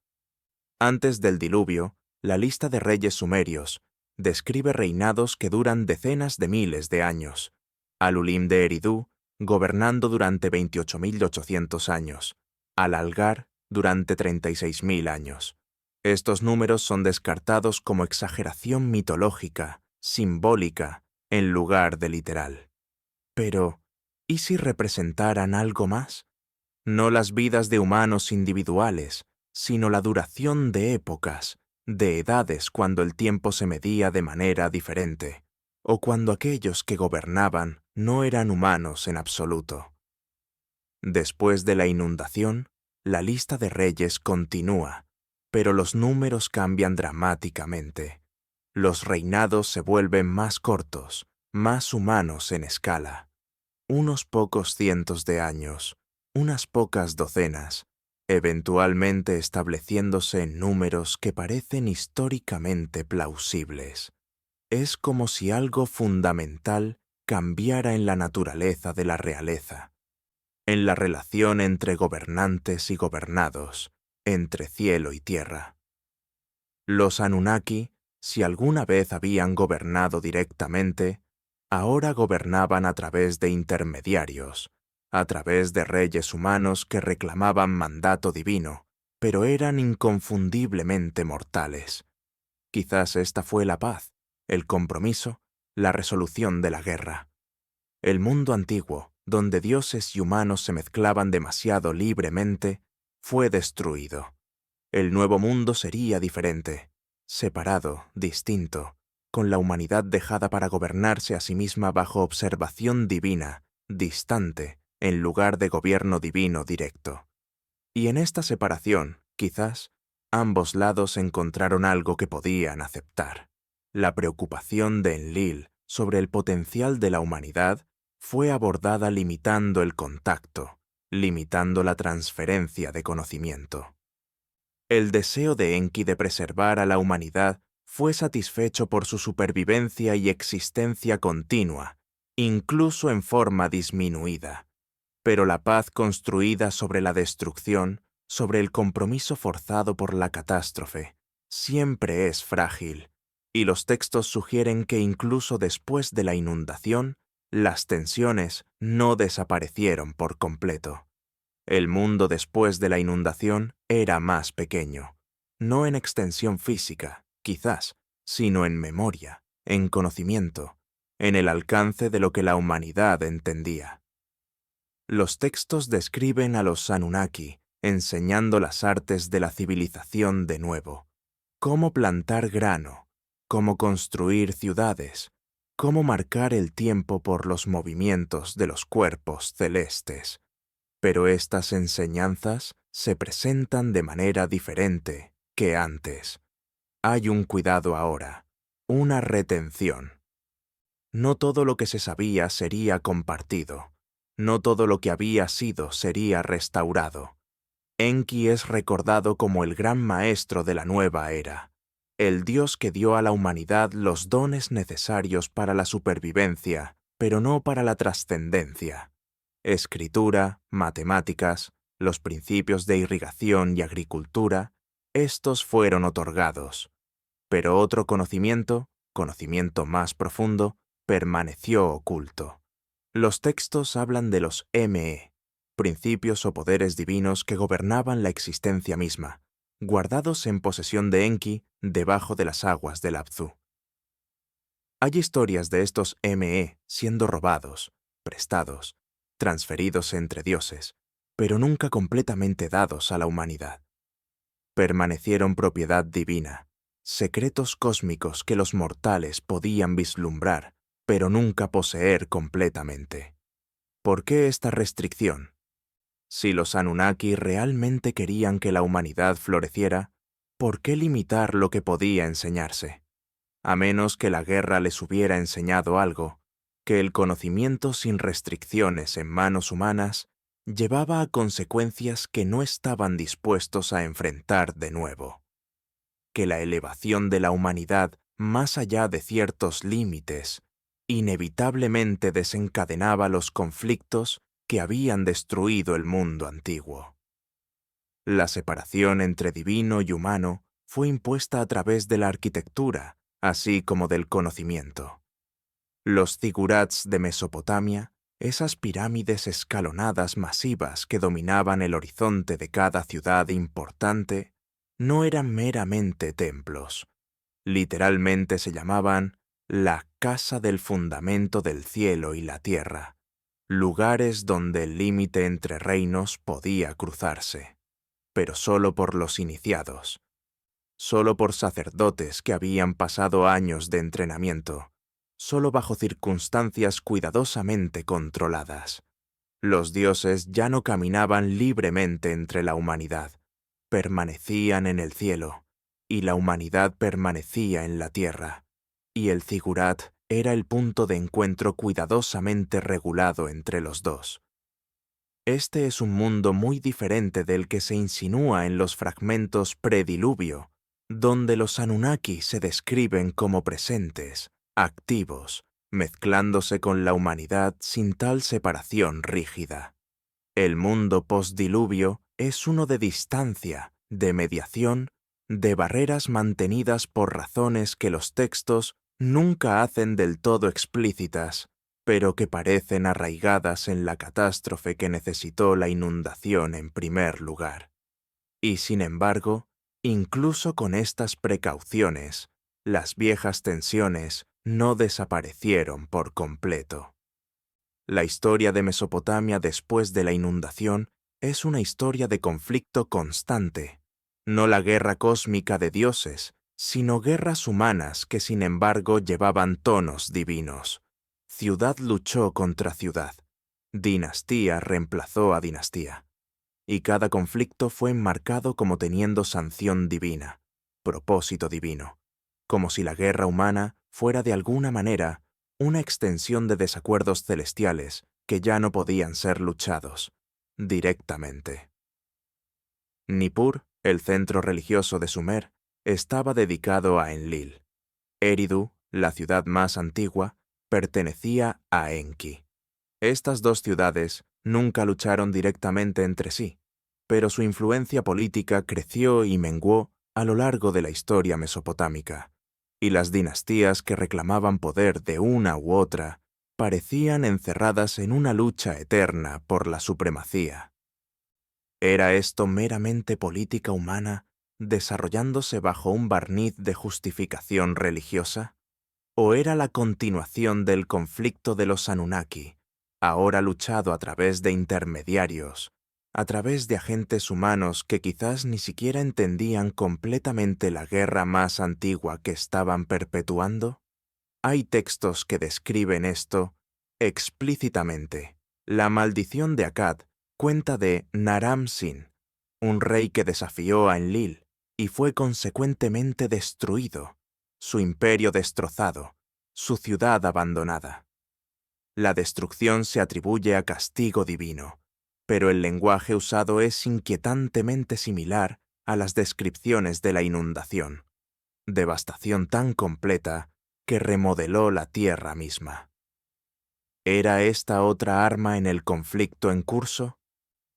Antes del diluvio, la lista de reyes sumerios describe reinados que duran decenas de miles de años. Al-Ulim de Eridu, gobernando durante 28.800 años. Al-Algar, durante 36.000 años. Estos números son descartados como exageración mitológica, simbólica, en lugar de literal. Pero, ¿y si representaran algo más? No las vidas de humanos individuales, sino la duración de épocas, de edades cuando el tiempo se medía de manera diferente, o cuando aquellos que gobernaban no eran humanos en absoluto. Después de la inundación, la lista de reyes continúa, pero los números cambian dramáticamente. Los reinados se vuelven más cortos, más humanos en escala. Unos pocos cientos de años, unas pocas docenas, eventualmente estableciéndose en números que parecen históricamente plausibles. Es como si algo fundamental cambiara en la naturaleza de la realeza, en la relación entre gobernantes y gobernados, entre cielo y tierra. Los Anunnaki, si alguna vez habían gobernado directamente, ahora gobernaban a través de intermediarios, a través de reyes humanos que reclamaban mandato divino, pero eran inconfundiblemente mortales. Quizás esta fue la paz, el compromiso, la resolución de la guerra. El mundo antiguo, donde dioses y humanos se mezclaban demasiado libremente, fue destruido. El nuevo mundo sería diferente, separado, distinto, con la humanidad dejada para gobernarse a sí misma bajo observación divina, distante, en lugar de gobierno divino directo. Y en esta separación, quizás, ambos lados encontraron algo que podían aceptar. La preocupación de Enlil sobre el potencial de la humanidad fue abordada limitando el contacto, limitando la transferencia de conocimiento. El deseo de Enki de preservar a la humanidad fue satisfecho por su supervivencia y existencia continua, incluso en forma disminuida. Pero la paz construida sobre la destrucción, sobre el compromiso forzado por la catástrofe, siempre es frágil, y los textos sugieren que incluso después de la inundación, las tensiones no desaparecieron por completo. El mundo después de la inundación era más pequeño, no en extensión física, quizás, sino en memoria, en conocimiento, en el alcance de lo que la humanidad entendía. Los textos describen a los Anunnaki enseñando las artes de la civilización de nuevo, cómo plantar grano, cómo construir ciudades, cómo marcar el tiempo por los movimientos de los cuerpos celestes. Pero estas enseñanzas se presentan de manera diferente que antes. Hay un cuidado ahora, una retención. No todo lo que se sabía sería compartido. No todo lo que había sido sería restaurado. Enki es recordado como el gran maestro de la nueva era, el Dios que dio a la humanidad los dones necesarios para la supervivencia, pero no para la trascendencia. Escritura, matemáticas, los principios de irrigación y agricultura, estos fueron otorgados. Pero otro conocimiento, conocimiento más profundo, permaneció oculto. Los textos hablan de los ME, principios o poderes divinos que gobernaban la existencia misma, guardados en posesión de Enki debajo de las aguas del Apsu. Hay historias de estos ME siendo robados, prestados, transferidos entre dioses, pero nunca completamente dados a la humanidad. Permanecieron propiedad divina, secretos cósmicos que los mortales podían vislumbrar, pero nunca poseer completamente. ¿Por qué esta restricción? Si los Anunnaki realmente querían que la humanidad floreciera, ¿por qué limitar lo que podía enseñarse? A menos que la guerra les hubiera enseñado algo, que el conocimiento sin restricciones en manos humanas llevaba a consecuencias que no estaban dispuestos a enfrentar de nuevo. Que la elevación de la humanidad más allá de ciertos límites inevitablemente desencadenaba los conflictos que habían destruido el mundo antiguo. La separación entre divino y humano fue impuesta a través de la arquitectura, así como del conocimiento. Los zigurats de Mesopotamia, esas pirámides escalonadas masivas que dominaban el horizonte de cada ciudad importante, no eran meramente templos. Literalmente se llamaban la casa del fundamento del cielo y la tierra, lugares donde el límite entre reinos podía cruzarse, pero solo por los iniciados, solo por sacerdotes que habían pasado años de entrenamiento, solo bajo circunstancias cuidadosamente controladas. Los dioses ya no caminaban libremente entre la humanidad, permanecían en el cielo, y la humanidad permanecía en la tierra, y el zigurat era el punto de encuentro cuidadosamente regulado entre los dos. Este es un mundo muy diferente del que se insinúa en los fragmentos prediluvio, donde los Anunnaki se describen como presentes, activos, mezclándose con la humanidad sin tal separación rígida. El mundo postdiluvio es uno de distancia, de mediación, de barreras mantenidas por razones que los textos nunca hacen del todo explícitas, pero que parecen arraigadas en la catástrofe que necesitó la inundación en primer lugar. Y sin embargo, incluso con estas precauciones, las viejas tensiones no desaparecieron por completo. La historia de Mesopotamia después de la inundación es una historia de conflicto constante, no la guerra cósmica de dioses, sino guerras humanas que sin embargo llevaban tonos divinos. Ciudad luchó contra ciudad, dinastía reemplazó a dinastía, y cada conflicto fue enmarcado como teniendo sanción divina, propósito divino, como si la guerra humana fuera de alguna manera una extensión de desacuerdos celestiales que ya no podían ser luchados directamente. Nippur, el centro religioso de Sumer, estaba dedicado a Enlil. Eridu, la ciudad más antigua, pertenecía a Enki. Estas dos ciudades nunca lucharon directamente entre sí, pero su influencia política creció y menguó a lo largo de la historia mesopotámica, y las dinastías que reclamaban poder de una u otra parecían encerradas en una lucha eterna por la supremacía. ¿Era esto meramente política humana desarrollándose bajo un barniz de justificación religiosa? ¿O era la continuación del conflicto de los Anunnaki, ahora luchado a través de intermediarios, a través de agentes humanos que quizás ni siquiera entendían completamente la guerra más antigua que estaban perpetuando? Hay textos que describen esto explícitamente. La maldición de Akkad cuenta de Naram-Sin, un rey que desafió a Enlil y fue consecuentemente destruido, su imperio destrozado, su ciudad abandonada. La destrucción se atribuye a castigo divino, pero el lenguaje usado es inquietantemente similar a las descripciones de la inundación, devastación tan completa que remodeló la tierra misma. ¿Era esta otra arma en el conflicto en curso?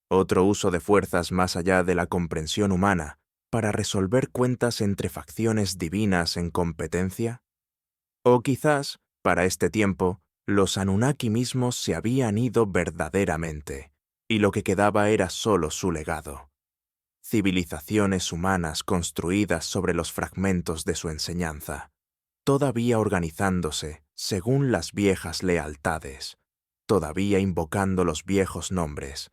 ¿Otro uso de fuerzas más allá de la comprensión humana para resolver cuentas entre facciones divinas en competencia? O quizás, para este tiempo, los Anunnaki mismos se habían ido verdaderamente, y lo que quedaba era solo su legado. Civilizaciones humanas construidas sobre los fragmentos de su enseñanza, todavía organizándose según las viejas lealtades, todavía invocando los viejos nombres,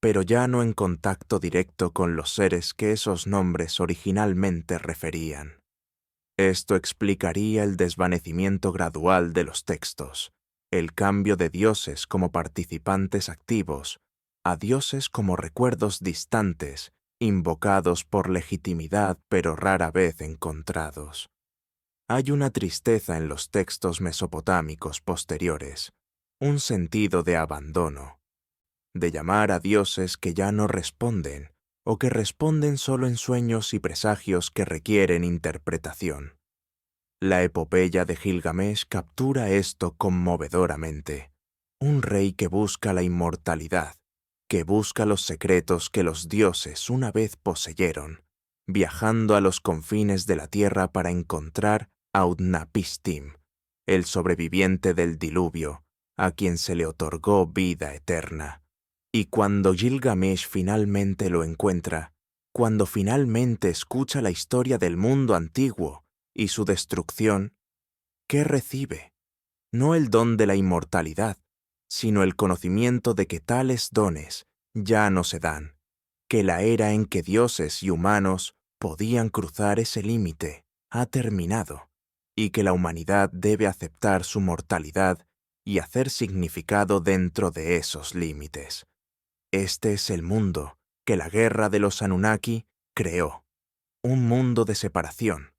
pero ya no en contacto directo con los seres que esos nombres originalmente referían. Esto explicaría el desvanecimiento gradual de los textos, el cambio de dioses como participantes activos a dioses como recuerdos distantes, invocados por legitimidad pero rara vez encontrados. Hay una tristeza en los textos mesopotámicos posteriores, un sentido de abandono, de llamar a dioses que ya no responden o que responden solo en sueños y presagios que requieren interpretación. La epopeya de Gilgamesh captura esto conmovedoramente. Un rey que busca la inmortalidad, que busca los secretos que los dioses una vez poseyeron, viajando a los confines de la tierra para encontrar a Utnapishtim, el sobreviviente del diluvio, a quien se le otorgó vida eterna. Y cuando Gilgamesh finalmente lo encuentra, cuando finalmente escucha la historia del mundo antiguo y su destrucción, ¿qué recibe? No el don de la inmortalidad, sino el conocimiento de que tales dones ya no se dan, que la era en que dioses y humanos podían cruzar ese límite ha terminado, y que la humanidad debe aceptar su mortalidad y hacer significado dentro de esos límites. Este es el mundo que la guerra de los Anunnaki creó, un mundo de separación,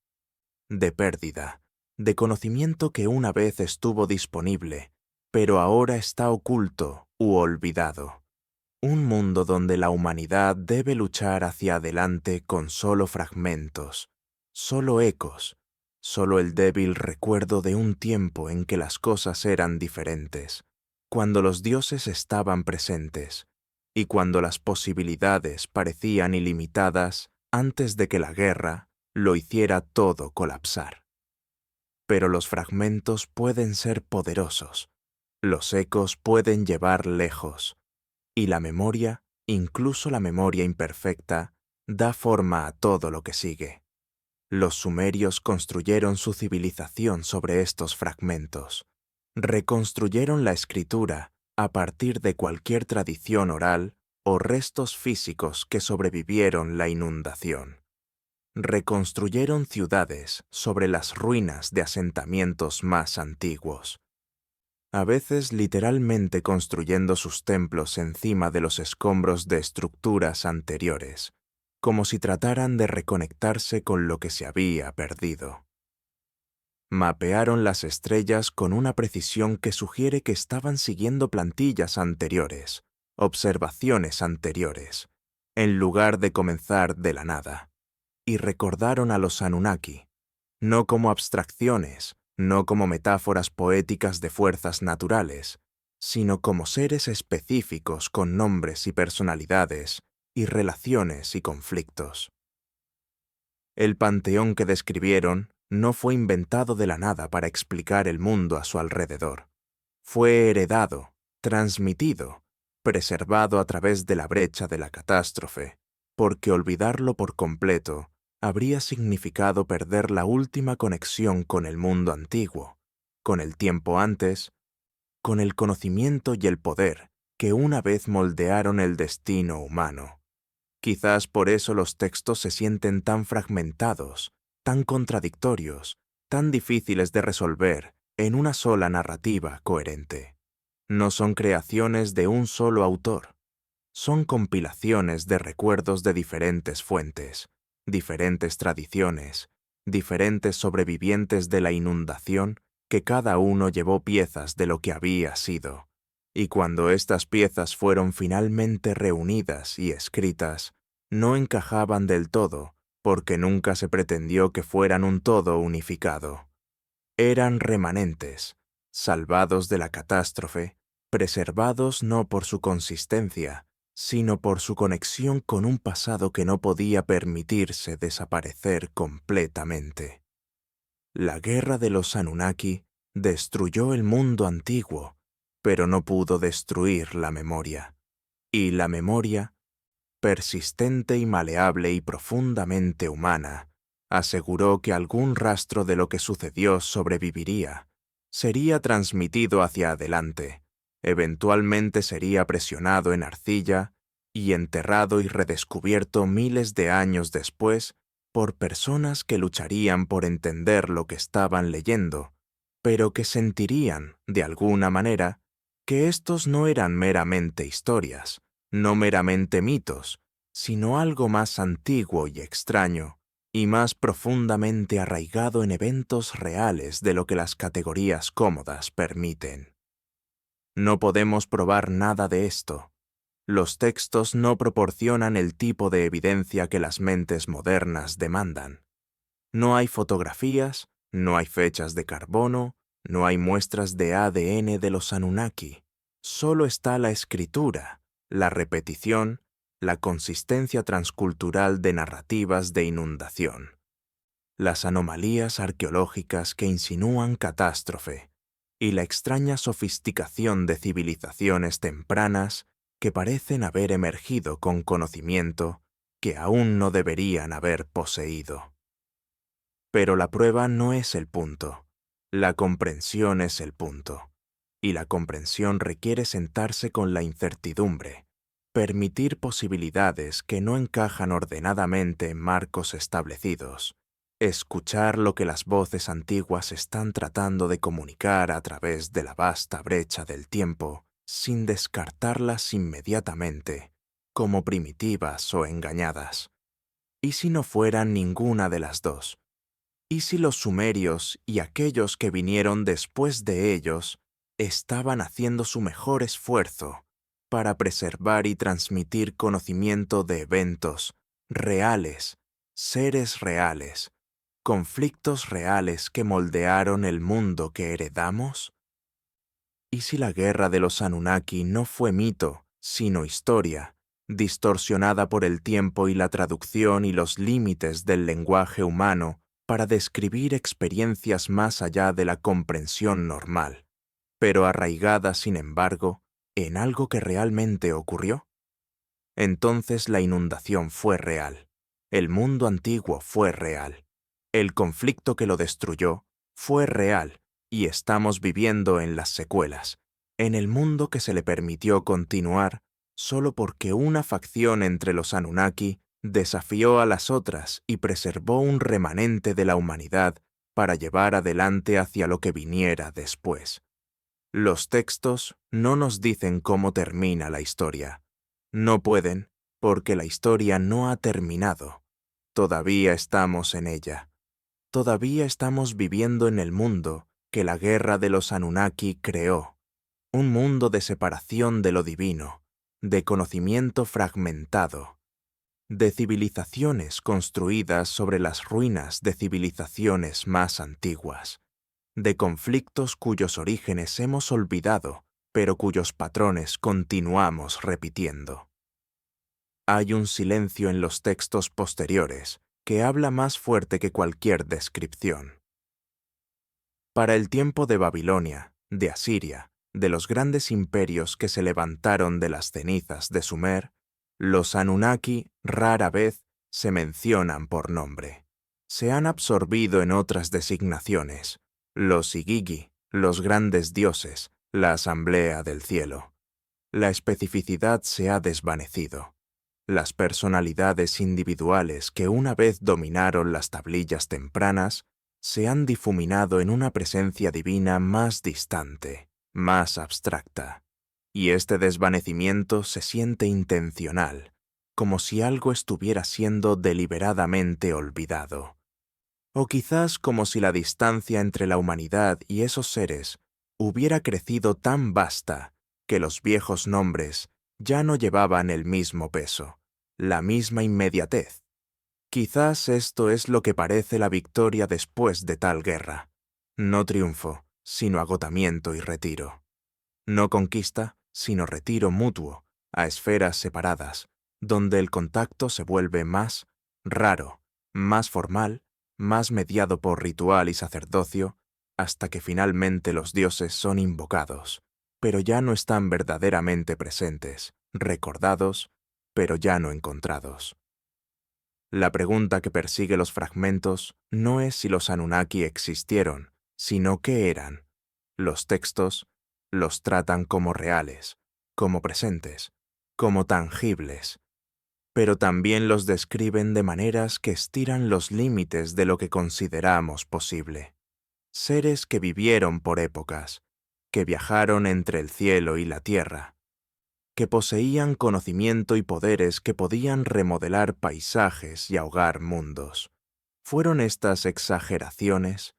de pérdida, de conocimiento que una vez estuvo disponible, pero ahora está oculto u olvidado. Un mundo donde la humanidad debe luchar hacia adelante con solo fragmentos, solo ecos, solo el débil recuerdo de un tiempo en que las cosas eran diferentes, cuando los dioses estaban presentes, y cuando las posibilidades parecían ilimitadas antes de que la guerra lo hiciera todo colapsar. Pero los fragmentos pueden ser poderosos, los ecos pueden llevar lejos, y la memoria, incluso la memoria imperfecta, da forma a todo lo que sigue. Los sumerios construyeron su civilización sobre estos fragmentos, reconstruyeron la escritura a partir de cualquier tradición oral o restos físicos que sobrevivieron la inundación. Reconstruyeron ciudades sobre las ruinas de asentamientos más antiguos, a veces literalmente construyendo sus templos encima de los escombros de estructuras anteriores, como si trataran de reconectarse con lo que se había perdido. Mapearon las estrellas con una precisión que sugiere que estaban siguiendo plantillas anteriores, observaciones anteriores, en lugar de comenzar de la nada. Y recordaron a los Anunnaki, no como abstracciones, no como metáforas poéticas de fuerzas naturales, sino como seres específicos con nombres y personalidades, y relaciones y conflictos. El panteón que describieron no fue inventado de la nada para explicar el mundo a su alrededor. Fue heredado, transmitido, preservado a través de la brecha de la catástrofe, porque olvidarlo por completo habría significado perder la última conexión con el mundo antiguo, con el tiempo antes, con el conocimiento y el poder que una vez moldearon el destino humano. Quizás por eso los textos se sienten tan fragmentados, tan contradictorios, tan difíciles de resolver en una sola narrativa coherente. No son creaciones de un solo autor, son compilaciones de recuerdos de diferentes fuentes, diferentes tradiciones, diferentes sobrevivientes de la inundación que cada uno llevó piezas de lo que había sido. Y cuando estas piezas fueron finalmente reunidas y escritas, no encajaban del todo, porque nunca se pretendió que fueran un todo unificado. Eran remanentes, salvados de la catástrofe, preservados no por su consistencia, sino por su conexión con un pasado que no podía permitirse desaparecer completamente. La guerra de los Anunnaki destruyó el mundo antiguo, pero no pudo destruir la memoria. Y la memoria, persistente y maleable y profundamente humana, aseguró que algún rastro de lo que sucedió sobreviviría, sería transmitido hacia adelante, eventualmente sería presionado en arcilla y enterrado y redescubierto miles de años después por personas que lucharían por entender lo que estaban leyendo, pero que sentirían, de alguna manera, que estos no eran meramente historias, no meramente mitos, sino algo más antiguo y extraño, y más profundamente arraigado en eventos reales de lo que las categorías cómodas permiten. No podemos probar nada de esto. Los textos no proporcionan el tipo de evidencia que las mentes modernas demandan. No hay fotografías, no hay fechas de carbono, no hay muestras de ADN de los Anunnaki. Solo está la escritura, la repetición, la consistencia transcultural de narrativas de inundación, las anomalías arqueológicas que insinúan catástrofe y la extraña sofisticación de civilizaciones tempranas que parecen haber emergido con conocimiento que aún no deberían haber poseído. Pero la prueba no es el punto, la comprensión es el punto, y la comprensión requiere sentarse con la incertidumbre, permitir posibilidades que no encajan ordenadamente en marcos establecidos, escuchar lo que las voces antiguas están tratando de comunicar a través de la vasta brecha del tiempo, sin descartarlas inmediatamente, como primitivas o engañadas. ¿Y si no fueran ninguna de las dos? ¿Y si los sumerios y aquellos que vinieron después de ellos estaban haciendo su mejor esfuerzo para preservar y transmitir conocimiento de eventos reales, seres reales, conflictos reales que moldearon el mundo que heredamos? ¿Y si la guerra de los Anunnaki no fue mito, sino historia, distorsionada por el tiempo y la traducción y los límites del lenguaje humano para describir experiencias más allá de la comprensión normal, pero arraigada, sin embargo, en algo que realmente ocurrió? Entonces la inundación fue real, el mundo antiguo fue real, el conflicto que lo destruyó fue real, y estamos viviendo en las secuelas, en el mundo que se le permitió continuar solo porque una facción entre los Anunnaki desafió a las otras y preservó un remanente de la humanidad para llevar adelante hacia lo que viniera después. Los textos no nos dicen cómo termina la historia. No pueden, porque la historia no ha terminado. Todavía estamos en ella. Todavía estamos viviendo en el mundo que la guerra de los Anunnaki creó. Un mundo de separación de lo divino, de conocimiento fragmentado, de civilizaciones construidas sobre las ruinas de civilizaciones más antiguas, de conflictos cuyos orígenes hemos olvidado, pero cuyos patrones continuamos repitiendo. Hay un silencio en los textos posteriores que habla más fuerte que cualquier descripción. Para el tiempo de Babilonia, de Asiria, de los grandes imperios que se levantaron de las cenizas de Sumer, los Anunnaki rara vez se mencionan por nombre. Se han absorbido en otras designaciones, los Igigi, los grandes dioses, la asamblea del cielo. La especificidad se ha desvanecido. Las personalidades individuales que una vez dominaron las tablillas tempranas se han difuminado en una presencia divina más distante, más abstracta. Y este desvanecimiento se siente intencional, como si algo estuviera siendo deliberadamente olvidado. O quizás como si la distancia entre la humanidad y esos seres hubiera crecido tan vasta que los viejos nombres ya no llevaban el mismo peso, la misma inmediatez. Quizás esto es lo que parece la victoria después de tal guerra. No triunfo, sino agotamiento y retiro. No conquista, sino retiro mutuo, a esferas separadas, donde el contacto se vuelve más raro, más formal, más mediado por ritual y sacerdocio, hasta que finalmente los dioses son invocados, pero ya no están verdaderamente presentes, recordados, pero ya no encontrados. La pregunta que persigue los fragmentos no es si los Anunnaki existieron, sino qué eran. Los textos los tratan como reales, como presentes, como tangibles, pero también los describen de maneras que estiran los límites de lo que consideramos posible. Seres que vivieron por épocas, que viajaron entre el cielo y la tierra, que poseían conocimiento y poderes que podían remodelar paisajes y ahogar mundos. ¿Fueron estas exageraciones,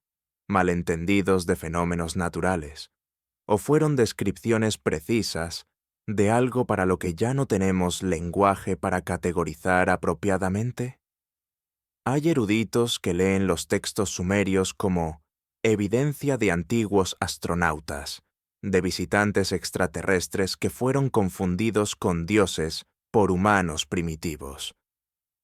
malentendidos de fenómenos naturales, o fueron descripciones precisas de algo para lo que ya no tenemos lenguaje para categorizar apropiadamente? Hay eruditos que leen los textos sumerios como evidencia de antiguos astronautas, de visitantes extraterrestres que fueron confundidos con dioses por humanos primitivos.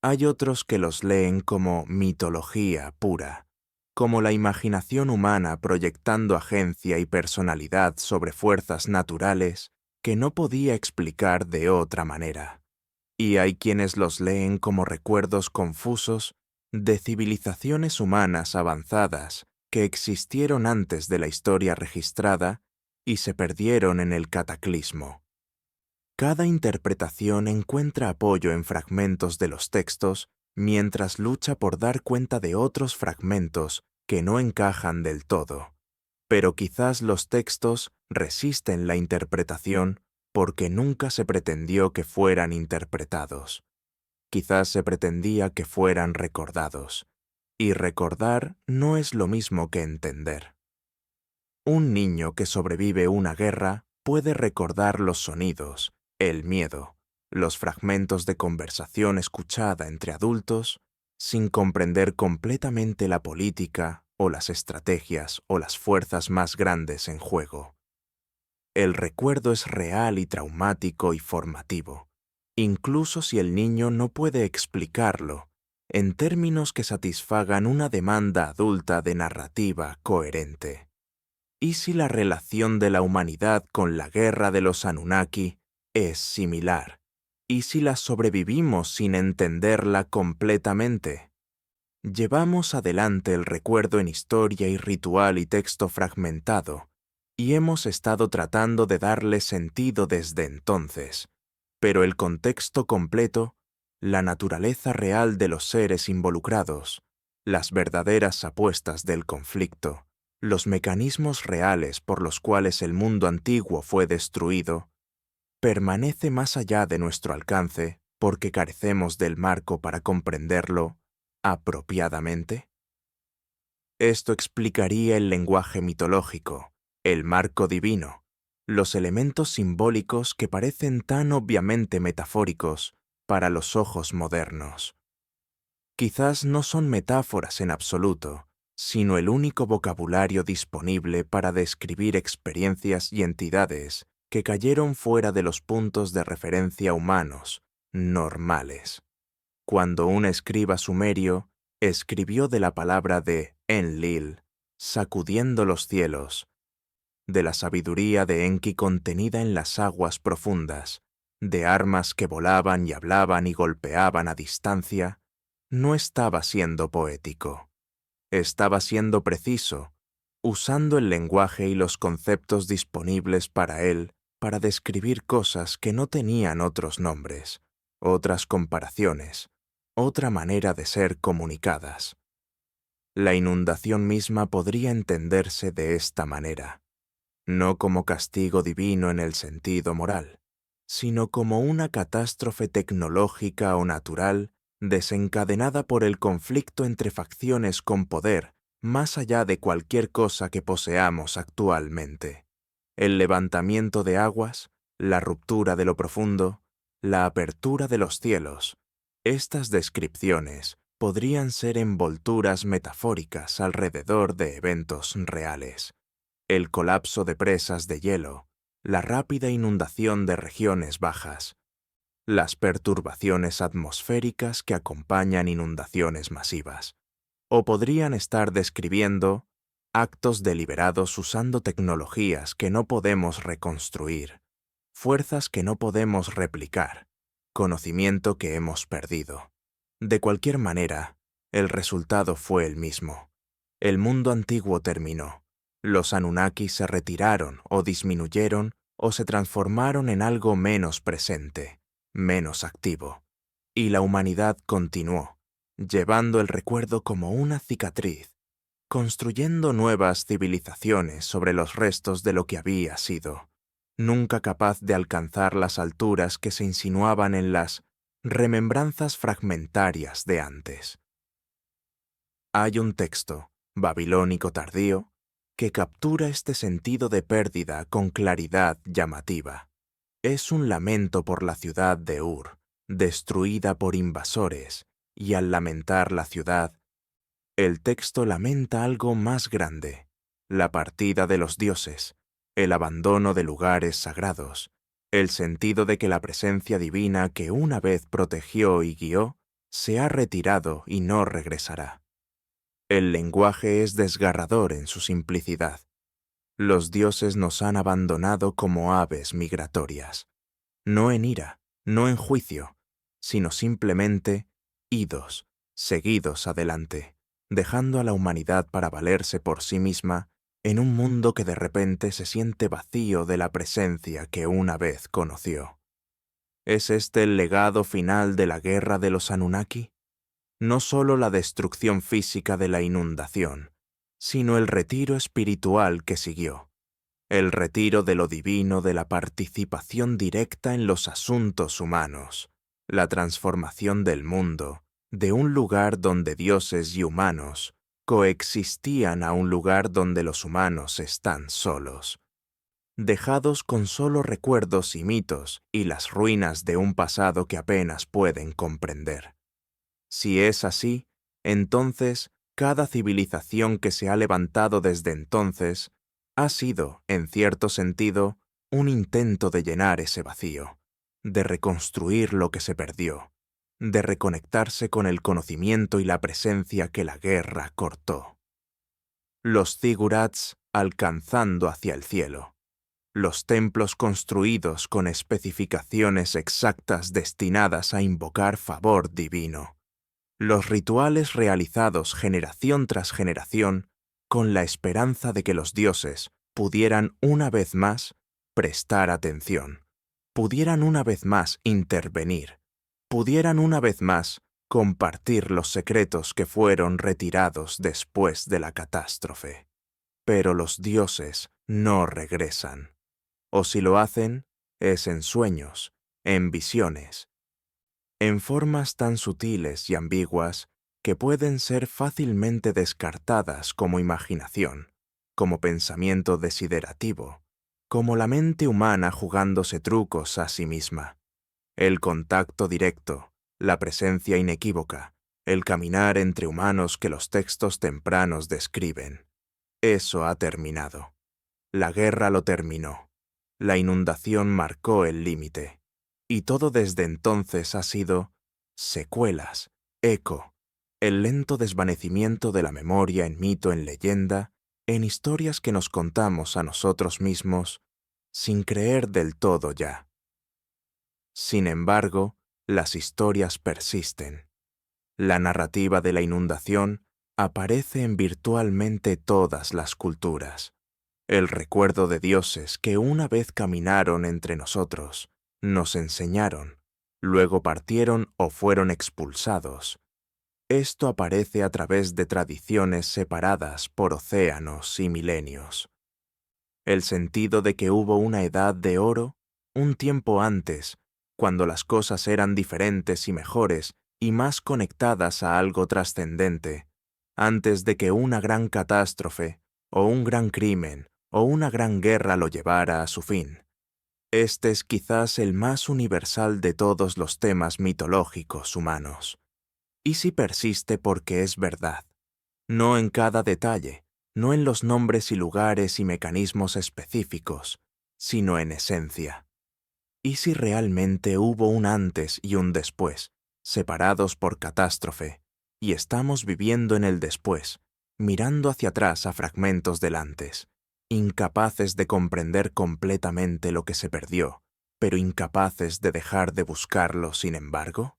Hay otros que los leen como mitología pura, como la imaginación humana proyectando agencia y personalidad sobre fuerzas naturales que no podía explicar de otra manera. Y hay quienes los leen como recuerdos confusos de civilizaciones humanas avanzadas que existieron antes de la historia registrada y se perdieron en el cataclismo. Cada interpretación encuentra apoyo en fragmentos de los textos mientras lucha por dar cuenta de otros fragmentos que no encajan del todo. Pero quizás los textos resisten la interpretación porque nunca se pretendió que fueran interpretados. Quizás se pretendía que fueran recordados. Y recordar no es lo mismo que entender. Un niño que sobrevive una guerra puede recordar los sonidos, el miedo, los fragmentos de conversación escuchada entre adultos, sin comprender completamente la política o las estrategias o las fuerzas más grandes en juego. El recuerdo es real y traumático y formativo, incluso si el niño no puede explicarlo en términos que satisfagan una demanda adulta de narrativa coherente. ¿Y si la relación de la humanidad con la guerra de los Anunnaki es similar? ¿Y si la sobrevivimos sin entenderla completamente? Llevamos adelante el recuerdo en historia y ritual y texto fragmentado, y hemos estado tratando de darle sentido desde entonces, pero el contexto completo, la naturaleza real de los seres involucrados, las verdaderas apuestas del conflicto, los mecanismos reales por los cuales el mundo antiguo fue destruido, permanece más allá de nuestro alcance porque carecemos del marco para comprenderlo apropiadamente. Esto explicaría el lenguaje mitológico, el marco divino, los elementos simbólicos que parecen tan obviamente metafóricos para los ojos modernos. Quizás no son metáforas en absoluto, sino el único vocabulario disponible para describir experiencias y entidades que cayeron fuera de los puntos de referencia humanos, normales. Cuando un escriba sumerio escribió de la palabra de Enlil, sacudiendo los cielos, de la sabiduría de Enki contenida en las aguas profundas, de armas que volaban y hablaban y golpeaban a distancia, no estaba siendo poético. Estaba siendo preciso, usando el lenguaje y los conceptos disponibles para él para describir cosas que no tenían otros nombres, otras comparaciones, otra manera de ser comunicadas. La inundación misma podría entenderse de esta manera, no como castigo divino en el sentido moral, sino como una catástrofe tecnológica o natural desencadenada por el conflicto entre facciones con poder más allá de cualquier cosa que poseamos actualmente. El levantamiento de aguas, la ruptura de lo profundo, la apertura de los cielos. Estas descripciones podrían ser envolturas metafóricas alrededor de eventos reales. El colapso de presas de hielo, la rápida inundación de regiones bajas, las perturbaciones atmosféricas que acompañan inundaciones masivas. O podrían estar describiendo actos deliberados usando tecnologías que no podemos reconstruir, fuerzas que no podemos replicar, conocimiento que hemos perdido. De cualquier manera, el resultado fue el mismo. El mundo antiguo terminó. Los Anunnaki se retiraron o disminuyeron o se transformaron en algo menos presente. menos activo, y la humanidad continuó, llevando el recuerdo como una cicatriz, construyendo nuevas civilizaciones sobre los restos de lo que había sido, nunca capaz de alcanzar las alturas que se insinuaban en las remembranzas fragmentarias de antes. Hay un texto, babilónico tardío, que captura este sentido de pérdida con claridad llamativa. Es un lamento por la ciudad de Ur, destruida por invasores, y al lamentar la ciudad, el texto lamenta algo más grande, la partida de los dioses, el abandono de lugares sagrados, el sentido de que la presencia divina que una vez protegió y guió, se ha retirado y no regresará. El lenguaje es desgarrador en su simplicidad. Los dioses nos han abandonado como aves migratorias, no en ira, no en juicio, sino simplemente idos, seguidos adelante, dejando a la humanidad para valerse por sí misma en un mundo que de repente se siente vacío de la presencia que una vez conoció. ¿Es este el legado final de la guerra de los Anunnaki? No solo la destrucción física de la inundación, sino el retiro espiritual que siguió, el retiro de lo divino de la participación directa en los asuntos humanos, la transformación del mundo, de un lugar donde dioses y humanos coexistían a un lugar donde los humanos están solos, dejados con solo recuerdos y mitos y las ruinas de un pasado que apenas pueden comprender. Si es así, entonces cada civilización que se ha levantado desde entonces ha sido, en cierto sentido, un intento de llenar ese vacío, de reconstruir lo que se perdió, de reconectarse con el conocimiento y la presencia que la guerra cortó. Los zigurats alcanzando hacia el cielo, los templos construidos con especificaciones exactas destinadas a invocar favor divino, los rituales realizados generación tras generación con la esperanza de que los dioses pudieran una vez más prestar atención, pudieran una vez más intervenir, pudieran una vez más compartir los secretos que fueron retirados después de la catástrofe. Pero los dioses no regresan, o si lo hacen, es en sueños, en visiones, en formas tan sutiles y ambiguas que pueden ser fácilmente descartadas como imaginación, como pensamiento desiderativo, como la mente humana jugándose trucos a sí misma. El contacto directo, la presencia inequívoca, el caminar entre humanos que los textos tempranos describen. Eso ha terminado. La guerra lo terminó. La inundación marcó el límite. Y todo desde entonces ha sido secuelas, eco, el lento desvanecimiento de la memoria en mito, en leyenda, en historias que nos contamos a nosotros mismos, sin creer del todo ya. Sin embargo, las historias persisten. La narrativa de la inundación aparece en virtualmente todas las culturas. El recuerdo de dioses que una vez caminaron entre nosotros, nos enseñaron, luego partieron o fueron expulsados. Esto aparece a través de tradiciones separadas por océanos y milenios. El sentido de que hubo una edad de oro, un tiempo antes, cuando las cosas eran diferentes y mejores y más conectadas a algo trascendente, antes de que una gran catástrofe, o un gran crimen, o una gran guerra lo llevara a su fin. Este es quizás el más universal de todos los temas mitológicos humanos. ¿Y si persiste porque es verdad? No en cada detalle, no en los nombres y lugares y mecanismos específicos, sino en esencia. ¿Y si realmente hubo un antes y un después, separados por catástrofe, y estamos viviendo en el después, mirando hacia atrás a fragmentos del antes, incapaces de comprender completamente lo que se perdió, pero incapaces de dejar de buscarlo sin embargo?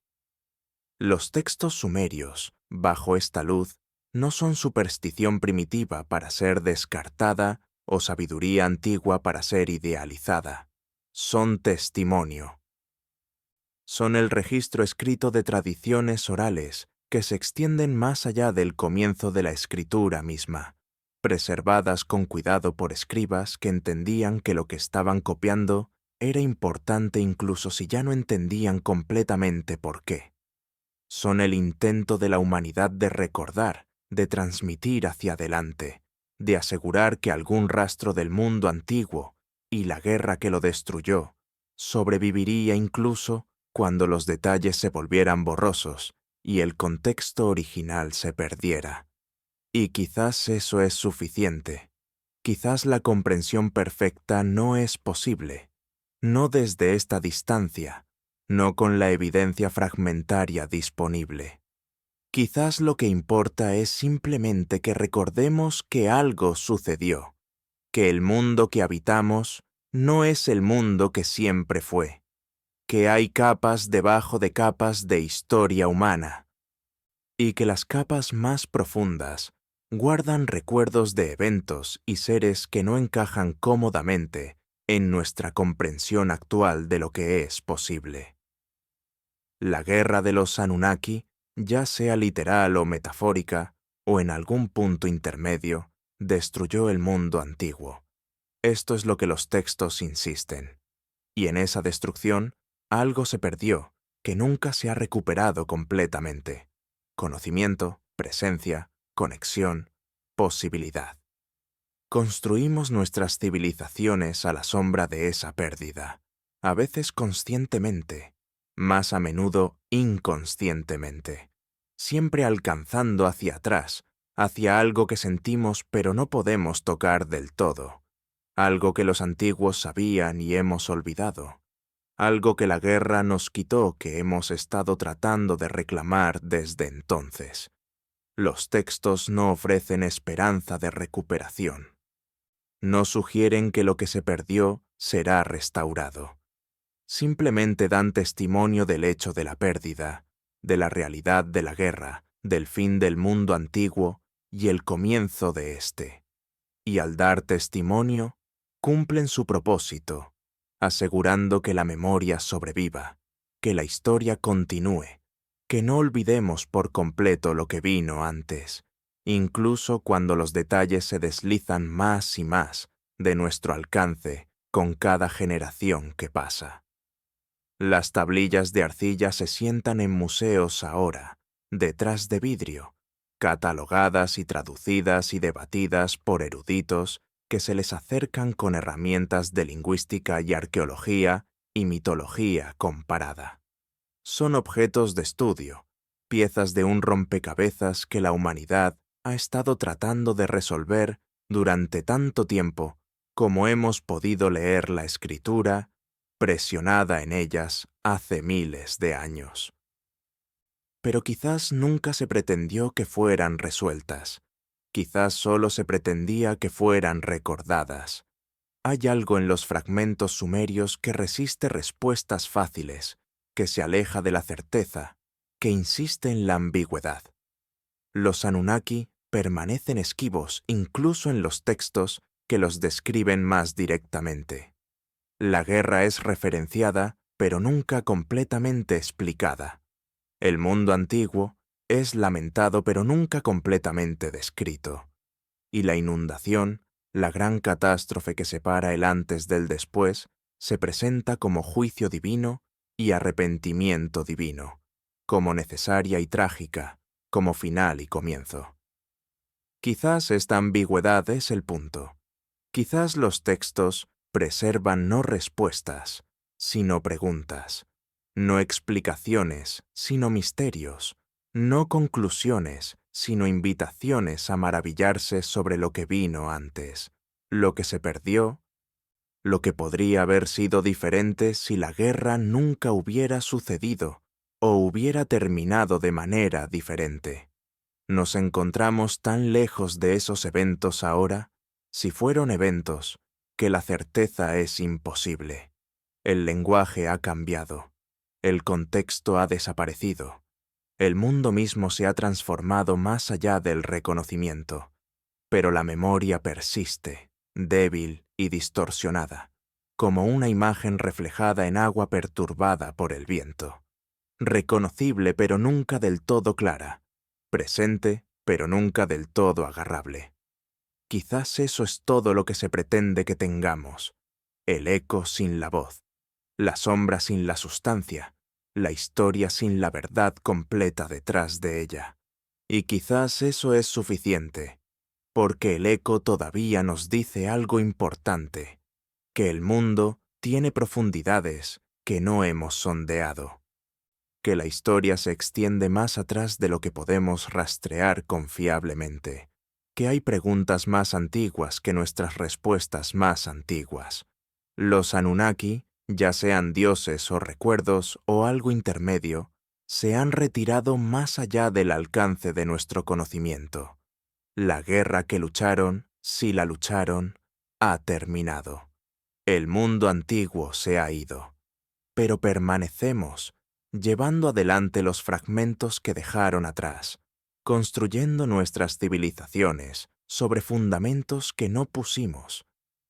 Los textos sumerios, bajo esta luz, no son superstición primitiva para ser descartada o sabiduría antigua para ser idealizada. Son testimonio. Son el registro escrito de tradiciones orales que se extienden más allá del comienzo de la escritura misma, preservadas con cuidado por escribas que entendían que lo que estaban copiando era importante incluso si ya no entendían completamente por qué. Son el intento de la humanidad de recordar, de transmitir hacia adelante, de asegurar que algún rastro del mundo antiguo y la guerra que lo destruyó sobreviviría incluso cuando los detalles se volvieran borrosos y el contexto original se perdiera. Y quizás eso es suficiente. Quizás la comprensión perfecta no es posible, no desde esta distancia, no con la evidencia fragmentaria disponible. Quizás lo que importa es simplemente que recordemos que algo sucedió, que el mundo que habitamos no es el mundo que siempre fue, que hay capas debajo de capas de historia humana, y que las capas más profundas guardan recuerdos de eventos y seres que no encajan cómodamente en nuestra comprensión actual de lo que es posible. La guerra de los Anunnaki, ya sea literal o metafórica, o en algún punto intermedio, destruyó el mundo antiguo. Esto es lo que los textos insisten. Y en esa destrucción, algo se perdió que nunca se ha recuperado completamente. Conocimiento, presencia, conexión, posibilidad. Construimos nuestras civilizaciones a la sombra de esa pérdida, a veces conscientemente, más a menudo inconscientemente, siempre alcanzando hacia atrás, hacia algo que sentimos pero no podemos tocar del todo, algo que los antiguos sabían y hemos olvidado, algo que la guerra nos quitó que hemos estado tratando de reclamar desde entonces. Los textos no ofrecen esperanza de recuperación. No sugieren que lo que se perdió será restaurado. Simplemente dan testimonio del hecho de la pérdida, de la realidad de la guerra, del fin del mundo antiguo y el comienzo de éste. Y al dar testimonio, cumplen su propósito, asegurando que la memoria sobreviva, que la historia continúe, que no olvidemos por completo lo que vino antes, incluso cuando los detalles se deslizan más y más de nuestro alcance con cada generación que pasa. Las tablillas de arcilla se sientan en museos ahora, detrás de vidrio, catalogadas y traducidas y debatidas por eruditos que se les acercan con herramientas de lingüística y arqueología y mitología comparada. Son objetos de estudio, piezas de un rompecabezas que la humanidad ha estado tratando de resolver durante tanto tiempo como hemos podido leer la escritura presionada en ellas hace miles de años. Pero quizás nunca se pretendió que fueran resueltas. Quizás solo se pretendía que fueran recordadas. Hay algo en los fragmentos sumerios que resiste respuestas fáciles, que se aleja de la certeza, que insiste en la ambigüedad. Los Anunnaki permanecen esquivos incluso en los textos que los describen más directamente. La guerra es referenciada, pero nunca completamente explicada. El mundo antiguo es lamentado, pero nunca completamente descrito. Y la inundación, la gran catástrofe que separa el antes del después, se presenta como juicio divino y arrepentimiento divino, como necesaria y trágica, como final y comienzo. Quizás esta ambigüedad es el punto. Quizás los textos preservan no respuestas, sino preguntas, no explicaciones, sino misterios, no conclusiones, sino invitaciones a maravillarse sobre lo que vino antes, lo que se perdió, lo que podría haber sido diferente si la guerra nunca hubiera sucedido o hubiera terminado de manera diferente. Nos encontramos tan lejos de esos eventos ahora, si fueron eventos, que la certeza es imposible. El lenguaje ha cambiado, el contexto ha desaparecido, el mundo mismo se ha transformado más allá del reconocimiento, pero la memoria persiste, débil y distorsionada, como una imagen reflejada en agua perturbada por el viento, reconocible pero nunca del todo clara, presente pero nunca del todo agarrable. Quizás eso es todo lo que se pretende que tengamos: el eco sin la voz, la sombra sin la sustancia, la historia sin la verdad completa detrás de ella. Y quizás eso es suficiente, porque el eco todavía nos dice algo importante: que el mundo tiene profundidades que no hemos sondeado, que la historia se extiende más atrás de lo que podemos rastrear confiablemente, que hay preguntas más antiguas que nuestras respuestas más antiguas. Los Anunnaki, ya sean dioses o recuerdos o algo intermedio, se han retirado más allá del alcance de nuestro conocimiento. La guerra que lucharon, si la lucharon, ha terminado. El mundo antiguo se ha ido, pero permanecemos, llevando adelante los fragmentos que dejaron atrás, construyendo nuestras civilizaciones sobre fundamentos que no pusimos,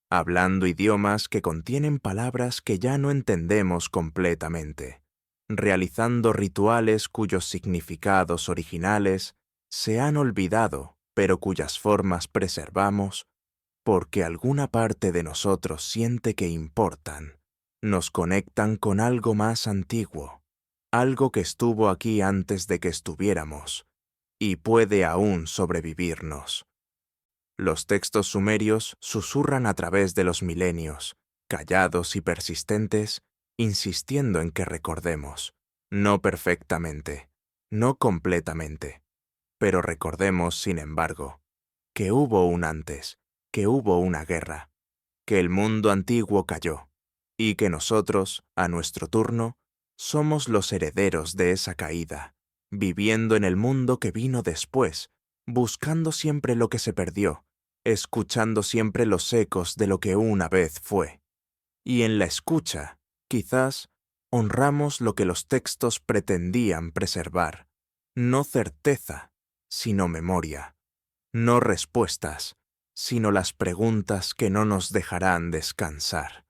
hablando idiomas que contienen palabras que ya no entendemos completamente, realizando rituales cuyos significados originales se han olvidado, pero cuyas formas preservamos, porque alguna parte de nosotros siente que importan, nos conectan con algo más antiguo, algo que estuvo aquí antes de que estuviéramos, y puede aún sobrevivirnos. Los textos sumerios susurran a través de los milenios, callados y persistentes, insistiendo en que recordemos, no perfectamente, no completamente, pero recordemos, sin embargo, que hubo un antes, que hubo una guerra, que el mundo antiguo cayó, y que nosotros, a nuestro turno, somos los herederos de esa caída, viviendo en el mundo que vino después, buscando siempre lo que se perdió, escuchando siempre los ecos de lo que una vez fue. Y en la escucha, quizás, honramos lo que los textos pretendían preservar: no certeza, sino memoria; no respuestas, sino las preguntas que no nos dejarán descansar.